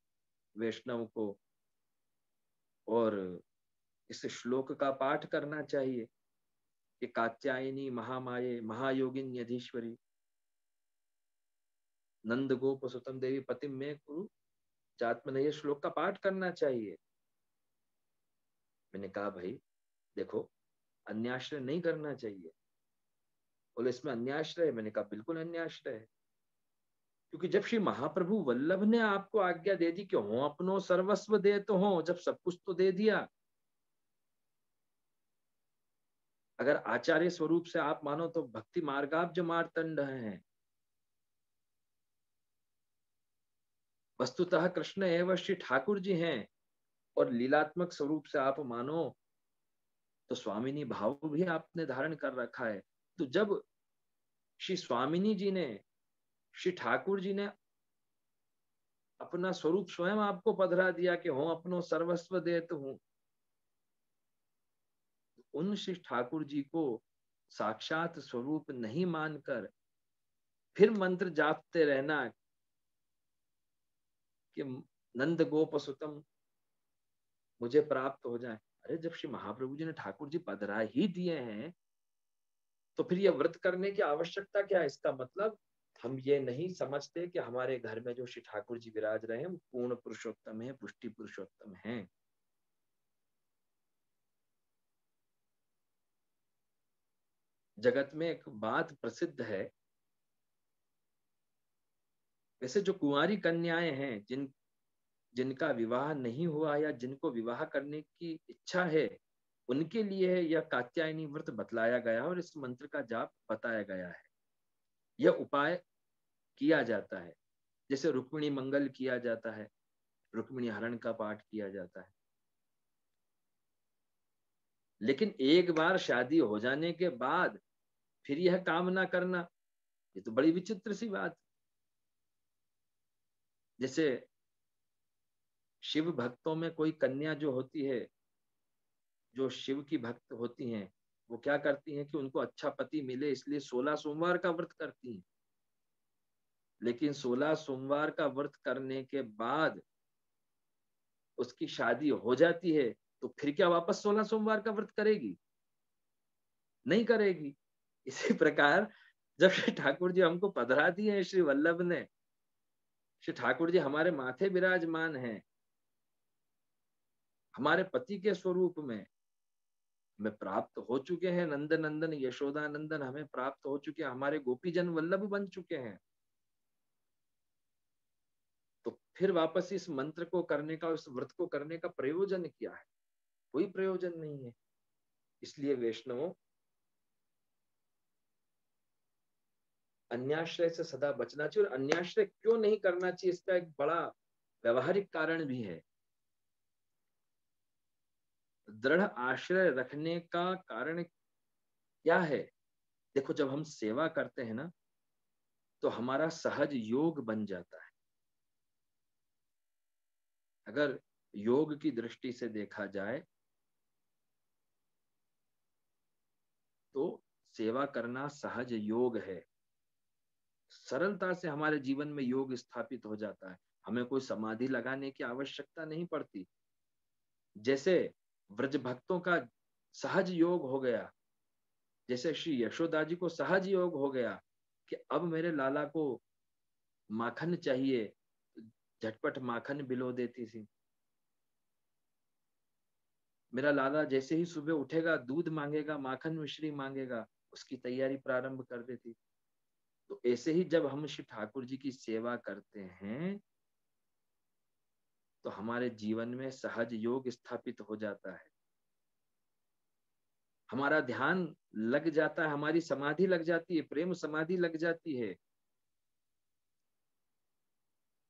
वैष्णव को, और इस श्लोक का पाठ करना चाहिए कि कात्यायनी महामाये महायोगिन यधीश्वरी नंद गोप सुतम देवी पतिम में कुरु चात्मन, ये श्लोक का पाठ करना चाहिए। मैंने कहा भाई देखो, अन्याश्रय नहीं करना चाहिए। बोले इसमें अन्याश्रय है। मैंने कहा बिल्कुल अन्याश्रय है, क्योंकि जब श्री महाप्रभु वल्लभ ने आपको आज्ञा दे दी कि हो अपनो सर्वस्व दे तो हो, जब सब कुछ तो दे दिया, अगर आचार्य स्वरूप से आप मानो तो भक्ति मार्गाब्ज मार्तंड हैं। वस्तुतः कृष्ण एवं श्री ठाकुर जी हैं, और लीलात्मक स्वरूप से आप मानो तो स्वामिनी भाव भी आपने धारण कर रखा है। तो जब श्री स्वामिनी जी ने, श्री ठाकुर जी ने अपना स्वरूप स्वयं आपको पधरा दिया कि हो अपनो सर्वस्व देत हूं। उन श्री ठाकुर जी को साक्षात स्वरूप नहीं मानकर फिर मंत्र जापते रहना कि नंद गोप सुतम मुझे प्राप्त हो जाए। अरे जब श्री महाप्रभु जी ने ठाकुर जी पधरा ही दिए हैं तो फिर ये व्रत करने की आवश्यकता क्या है? इसका मतलब हम ये नहीं समझते कि हमारे घर में जो श्री ठाकुर जी विराज रहे हैं वो पूर्ण पुरुषोत्तम है, पुष्टि पुरुषोत्तम है। जगत में एक बात प्रसिद्ध है, वैसे जो कुंवारी कन्याएं हैं जिनका विवाह नहीं हुआ या जिनको विवाह करने की इच्छा है, उनके लिए यह कात्यायनी व्रत बतलाया गया और इस मंत्र का जाप बताया गया है। यह उपाय किया जाता है, जैसे रुक्मिणी मंगल किया जाता है, रुक्मिणी हरण का पाठ किया जाता है। लेकिन एक बार शादी हो जाने के बाद फिर यह काम ना करना, ये तो बड़ी विचित्र सी बात। जैसे शिव भक्तों में कोई कन्या जो होती है, जो शिव की भक्त होती हैं, वो क्या करती हैं कि उनको अच्छा पति मिले इसलिए 16 सोमवार का व्रत करती हैं। लेकिन 16 सोमवार का व्रत करने के बाद उसकी शादी हो जाती है तो फिर क्या वापस 16 सोमवार का व्रत करेगी? नहीं करेगी। इसी प्रकार जब श्री ठाकुर जी हमको पधरा दिए हैं, श्री वल्लभ ने, श्री ठाकुर जी हमारे माथे विराजमान हैं, हमारे पति के स्वरूप में हमें प्राप्त हो चुके हैं, नंद नंदन यशोदा नंदन हमें प्राप्त हो चुके हैं, हमारे गोपीजन वल्लभ बन चुके हैं। तो फिर वापस इस मंत्र को करने का, इस व्रत को करने का प्रयोजन क्या है? कोई प्रयोजन नहीं है। इसलिए वैष्णवों, अन्याश्रय से सदा बचना चाहिए। और अन्याश्रय क्यों नहीं करना चाहिए, इसका एक बड़ा व्यवहारिक कारण भी है। दृढ़ आश्रय रखने का कारण क्या है? देखो, जब हम सेवा करते हैं ना, तो हमारा सहज योग बन जाता है। अगर योग की दृष्टि से देखा जाए तो सेवा करना सहज योग है। सरलता से हमारे जीवन में योग स्थापित हो जाता है, हमें कोई समाधि लगाने की आवश्यकता नहीं पड़ती। जैसे व्रज भक्तों का सहज योग हो गया, जैसे श्री यशोदा जी को सहज योग हो गया कि अब मेरे लाला को माखन चाहिए, झटपट माखन बिलो देती थी। मेरा लाला जैसे ही सुबह उठेगा, दूध मांगेगा, माखन मिश्री मांगेगा, उसकी तैयारी प्रारंभ कर देती। तो ऐसे ही जब हम श्री ठाकुर जी की सेवा करते हैं तो हमारे जीवन में सहज योग स्थापित हो जाता है, हमारा ध्यान लग जाता है, हमारी समाधि लग जाती है, प्रेम समाधि लग जाती है।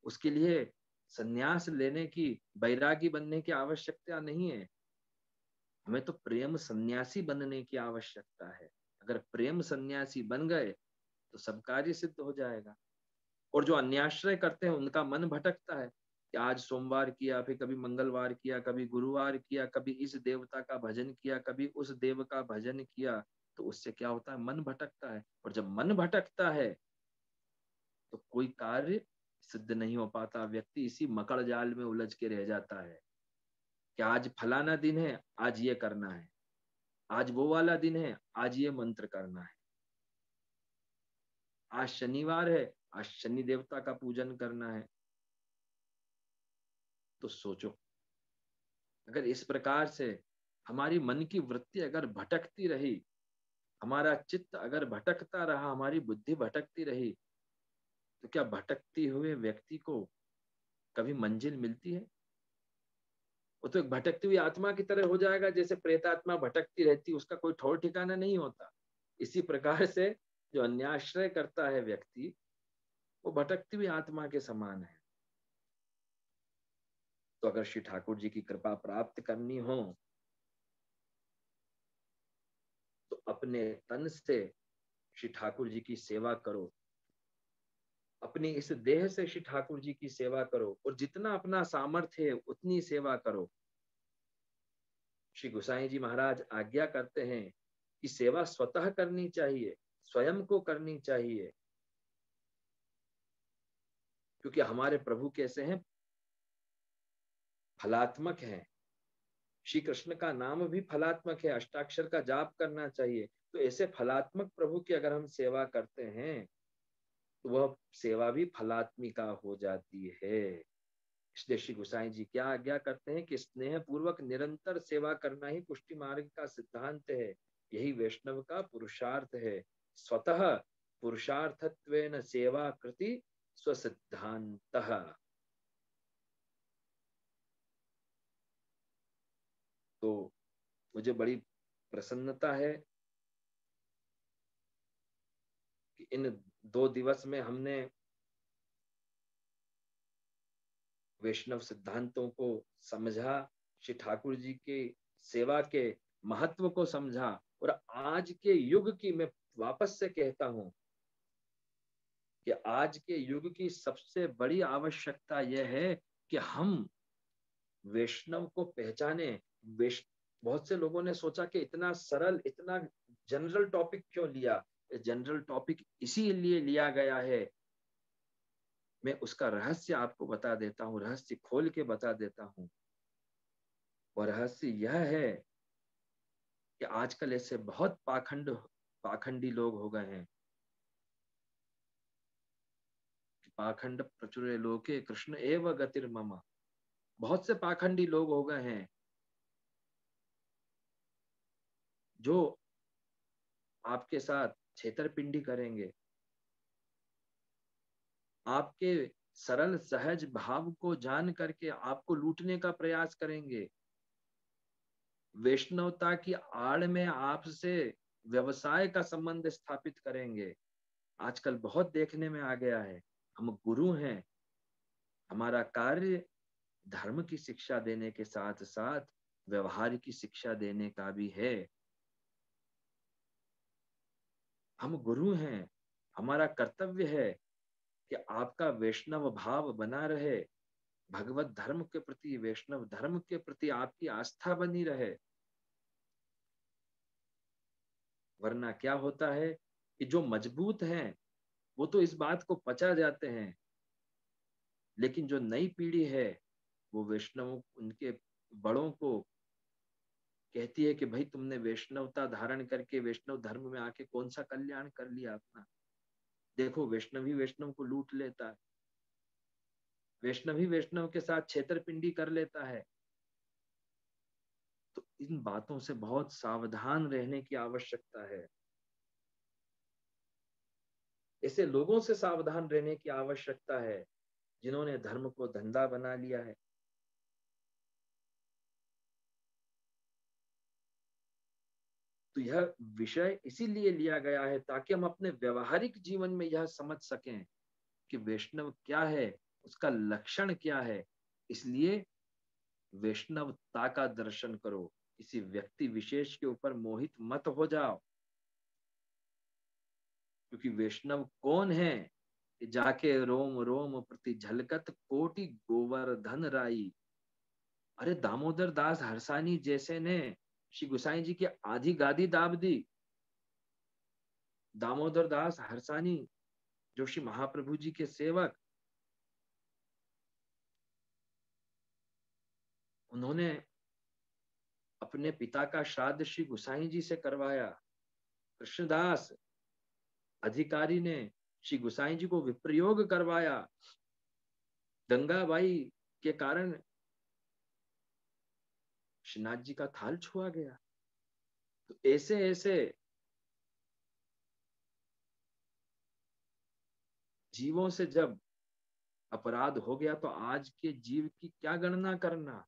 उसके लिए संन्यास लेने की, बैरागी बनने की आवश्यकता नहीं है, हमें तो प्रेम सन्यासी बनने की आवश्यकता है। अगर प्रेम सन्यासी बन गए तो सब कार्य सिद्ध हो जाएगा। और जो अन्याश्रय करते हैं उनका मन भटकता है कि आज सोमवार किया, फिर कभी मंगलवार किया, कभी गुरुवार किया, कभी इस देवता का भजन किया, कभी उस देव का भजन किया। तो उससे क्या होता है? मन भटकता है। और जब मन भटकता है तो कोई कार्य सिद्ध नहीं हो पाता, व्यक्ति इसी मकड़ जाल में उलझ के रह जाता है कि आज फलाना दिन है, आज ये करना है, आज वो वाला दिन है, आज ये मंत्र करना है, आज शनिवार है, आज शनि देवता का पूजन करना है। तो सोचो, अगर इस प्रकार से हमारी मन की वृत्ति अगर भटकती रही, हमारा चित्त अगर भटकता रहा, हमारी बुद्धि भटकती रही, तो क्या भटकती हुए व्यक्ति को कभी मंजिल मिलती है? वो तो एक भटकती हुई आत्मा की तरह हो जाएगा, जैसे प्रेतात्मा भटकती रहती, उसका कोई ठौर ठिकाना नहीं होता। इसी प्रकार से जो अन्याश्रय करता है व्यक्ति, वो भटकती हुई आत्मा के समान है। तो अगर श्री ठाकुर जी की कृपा प्राप्त करनी हो तो अपने तन से श्री ठाकुर जी की सेवा करो, अपनी इस देह से श्री ठाकुर जी की सेवा करो और जितना अपना सामर्थ्य है उतनी सेवा करो। श्री गोसाई जी महाराज आज्ञा करते हैं कि सेवा स्वतः करनी चाहिए, स्वयं को करनी चाहिए, क्योंकि हमारे प्रभु कैसे हैं, फलात्मक हैं। श्री कृष्ण का नाम भी फलात्मक है, अष्टाक्षर का जाप करना चाहिए। तो ऐसे फलात्मक प्रभु की अगर हम सेवा करते हैं तो वह सेवा भी फलात्मिका हो जाती है। इसलिए श्री गोसाई जी क्या आज्ञा करते हैं कि स्नेह पूर्वक निरंतर सेवा करना ही पुष्टि मार्ग का सिद्धांत है, यही वैष्णव का पुरुषार्थ है। स्वतः पुरुषार्थत्वेन सेवा कृति स्वसिद्धांतः। तो मुझे बड़ी प्रसन्नता है कि इन 2 दिवस में हमने वैष्णव सिद्धांतों को समझा, श्री ठाकुर जी की सेवा के महत्व को समझा। और आज के युग की मैं वापस से कहता हूं कि आज के युग की सबसे बड़ी आवश्यकता यह है कि हम वैष्णव को पहचाने। बहुत से लोगों ने सोचा कि इतना सरल, इतना जनरल टॉपिक क्यों लिया। जनरल टॉपिक इसीलिए लिया गया है, मैं उसका रहस्य आपको बता देता हूँ, रहस्य खोल के बता देता हूँ। और रहस्य यह है कि आजकल ऐसे बहुत पाखंडी लोग हो गए हैं। पाखंड प्रचुरे लोके कृष्ण एव गतिर्मम। बहुत से पाखंडी लोग हो गए हैं जो आपके साथ छेतरपिंडी करेंगे, आपके सरल सहज भाव को जान करके आपको लूटने का प्रयास करेंगे, वैष्णवता की आड़ में आपसे व्यवसाय का संबंध स्थापित करेंगे। आजकल बहुत देखने में आ गया है। हम गुरु हैं, हमारा कार्य धर्म की शिक्षा देने के साथ साथ व्यवहार की शिक्षा देने का भी है। हम गुरु हैं, हमारा कर्तव्य है कि आपका वैष्णव भाव बना रहे, भगवत धर्म के प्रति, वैष्णव धर्म के प्रति आपकी आस्था बनी रहे। वरना क्या होता है कि जो मजबूत हैं वो तो इस बात को पचा जाते हैं, लेकिन जो नई पीढ़ी है वो वैष्णव, उनके बड़ों को कहती है कि भाई तुमने वैष्णवता धारण करके वैष्णव धर्म में आके कौन सा कल्याण कर लिया अपना। देखो वैष्णव ही वैष्णव को लूट लेता है, वैष्णव ही वैष्णव के साथ छेतरपिंडी कर लेता है। तो इन बातों से बहुत सावधान रहने की आवश्यकता है। ऐसे लोगों से सावधान रहने की आवश्यकता है जिन्होंने धर्म को धंधा बना लिया है। तो यह विषय इसीलिए लिया गया है ताकि हम अपने व्यवहारिक जीवन में यह समझ सकें कि वैष्णव क्या है, उसका लक्षण क्या है। इसलिए वैष्णवता का दर्शन करो, किसी व्यक्ति विशेष के ऊपर मोहित मत हो जाओ। क्योंकि वैष्णव कौन है कि जाके रोम रोम प्रति झलकत कोटि गोवर्धन राई। अरे दामोदर दास हरसानी जैसे ने श्री गोसाई जी की आधी गादी दाब दी। दामोदर दास हरसानी जो श्री महाप्रभु जी के सेवक, उन्होंने अपने पिता का श्राद्ध श्री गोसाई जी से करवाया। कृष्णदास अधिकारी ने श्री गोसाई जी को विप्रयोग करवाया। गंगाबाई के कारण श्रीनाथ जी का थाल छुआ गया। तो ऐसे ऐसे जीवों से जब अपराध हो गया तो आज के जीव की क्या गणना करना।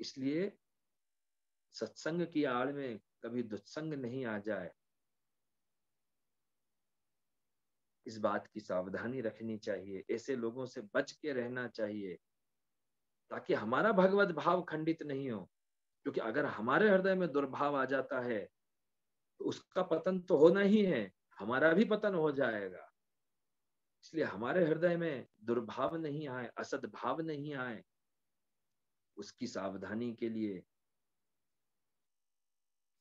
इसलिए सत्संग की आड़ में कभी दुत्संग नहीं आ जाए, इस बात की सावधानी रखनी चाहिए। ऐसे लोगों से बच के रहना चाहिए ताकि हमारा भगवत भाव खंडित नहीं हो। क्योंकि अगर हमारे हृदय में दुर्भाव आ जाता है तो उसका पतन तो होना ही है, हमारा भी पतन हो जाएगा। इसलिए हमारे हृदय में दुर्भाव नहीं आए, असद्भाव नहीं आए, उसकी सावधानी के लिए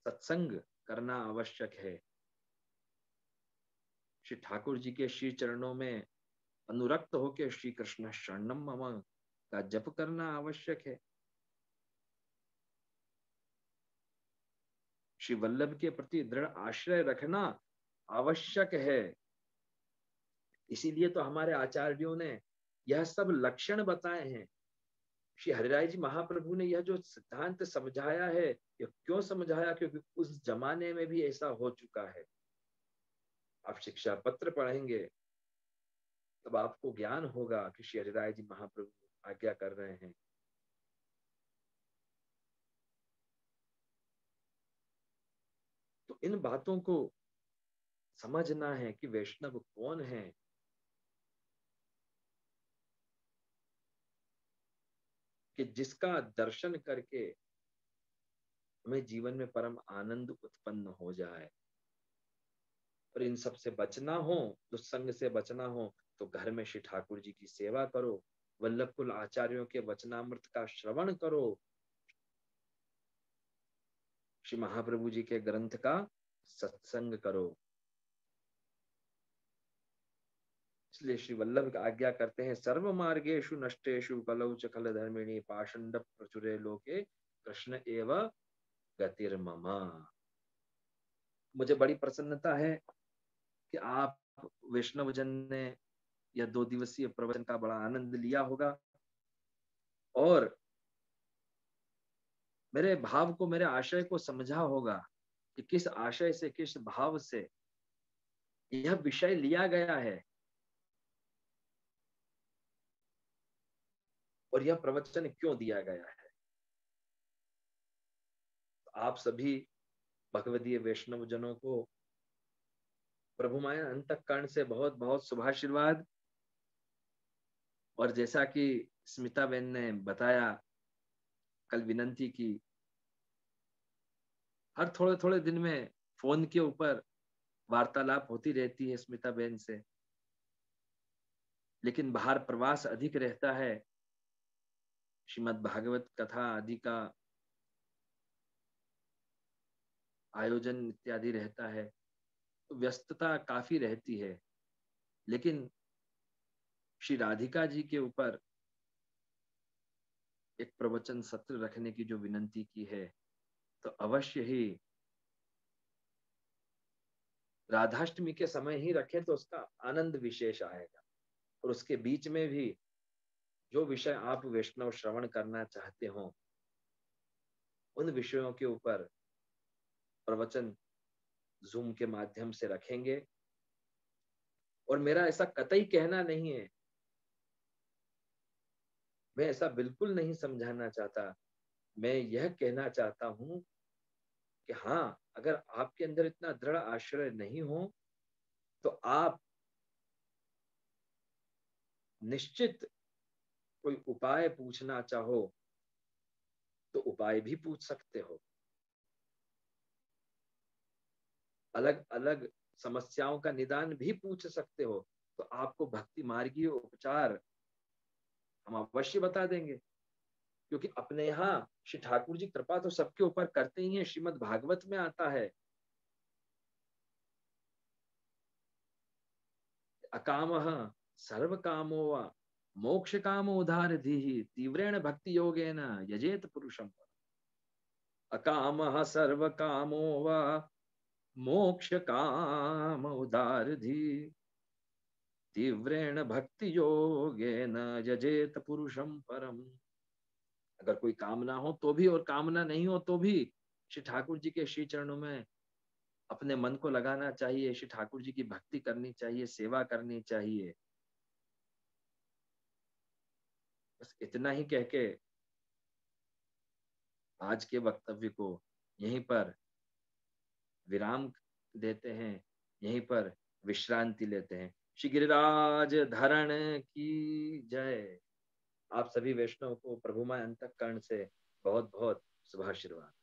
सत्संग करना आवश्यक है। श्री ठाकुर जी के श्री चरणों में अनुरक्त होकर श्री कृष्ण शरणम मम का जप करना आवश्यक है। श्री वल्लभ के प्रति दृढ़ आश्रय रखना आवश्यक है। इसीलिए तो हमारे आचार्यों ने यह सब लक्षण बताए हैं। श्री हरिराय जी महाप्रभु ने यह जो सिद्धांत समझाया है, यह क्यों समझाया? क्योंकि उस जमाने में भी ऐसा हो चुका है। आप शिक्षा पत्र पढ़ेंगे तब आपको ज्ञान होगा कि श्री हरिराय जी महाप्रभु आज्ञा कर रहे हैं। तो इन बातों को समझना है कि वैष्णव कौन है। कि जिसका दर्शन करके हमें जीवन में परम आनंद उत्पन्न हो जाए। और इन सब से बचना हो, दुस्संग से बचना हो, तो घर में श्री ठाकुर जी की सेवा करो, वल्लभ कुल आचार्यों के वचनामृत का श्रवण करो, श्री महाप्रभु जी के ग्रंथ का सत्संग करो। इसलिए श्री वल्लभ आज्ञा करते हैं, सर्व मार्गेषु नष्टेषु कलौ च खल धर्मिणी पाषंड प्रचुरे लोके कृष्ण एव गतिर्मम। मुझे बड़ी प्रसन्नता है कि आप वैष्णव जन ने यह 2 दिवसीय प्रवचन का बड़ा आनंद लिया होगा और मेरे भाव को, मेरे आशय को समझा होगा कि किस आशय से, किस भाव से यह विषय लिया गया है और यह प्रवचन क्यों दिया गया है। आप सभी भगवदीय वैष्णव जनों को प्रभुमाया अंतःकरण से बहुत बहुत शुभाशीर्वाद। और जैसा कि स्मिता बेन ने बताया, कल विनंती की, हर थोड़े थोड़े दिन में फोन के ऊपर वार्तालाप होती रहती है स्मिता बेन से, लेकिन बाहर प्रवास अधिक रहता है, श्रीमद् भागवत कथा आदि का आयोजन इत्यादि रहता है, तो व्यस्तता काफी रहती है। लेकिन श्री राधिका जी के ऊपर एक प्रवचन सत्र रखने की जो विनंती की है, तो अवश्य ही राधाष्टमी के समय ही रखें तो उसका आनंद विशेष आएगा। और उसके बीच में भी जो विषय आप वैष्णव श्रवण करना चाहते हो, उन विषयों के ऊपर प्रवचन जूम के माध्यम से रखेंगे। और मेरा ऐसा कतई कहना नहीं है, मैं ऐसा बिल्कुल नहीं समझाना चाहता, मैं यह कहना चाहता हूं कि हाँ, अगर आपके अंदर इतना दृढ़ आश्रय नहीं हो तो आप निश्चित कोई उपाय पूछना चाहो तो उपाय भी पूछ सकते हो। अलग अलग समस्याओं का निदान भी पूछ सकते हो। तो आपको भक्ति मार्गीय उपचार हम अवश्य बता देंगे, क्योंकि अपने यहाँ श्री ठाकुर जी कृपा तो सबके ऊपर करते ही हैं। श्रीमद् भागवत में आता है, अकामः सर्व कामो वा मोक्ष कामो उदारधीः तीव्रेण भक्ति योगेन यजेत पुरुषम। अकामः सर्व कामो वा मोक्ष काम उदारधीः तीव्रेण भक्ति योगेन यजेत पुरुषम परम। अगर कोई कामना हो तो भी और कामना नहीं हो तो भी श्री ठाकुर जी के श्री चरणों में अपने मन को लगाना चाहिए, श्री ठाकुर जी की भक्ति करनी चाहिए, सेवा करनी चाहिए। बस इतना ही कह के आज के वक्तव्य को यहीं पर विराम देते हैं, यहीं पर विश्रांति लेते हैं। श्री गिरिराज धरण की जय। आप सभी वैष्णव को प्रभुमय अंतःकरण से बहुत बहुत शुभाशीर्वाद।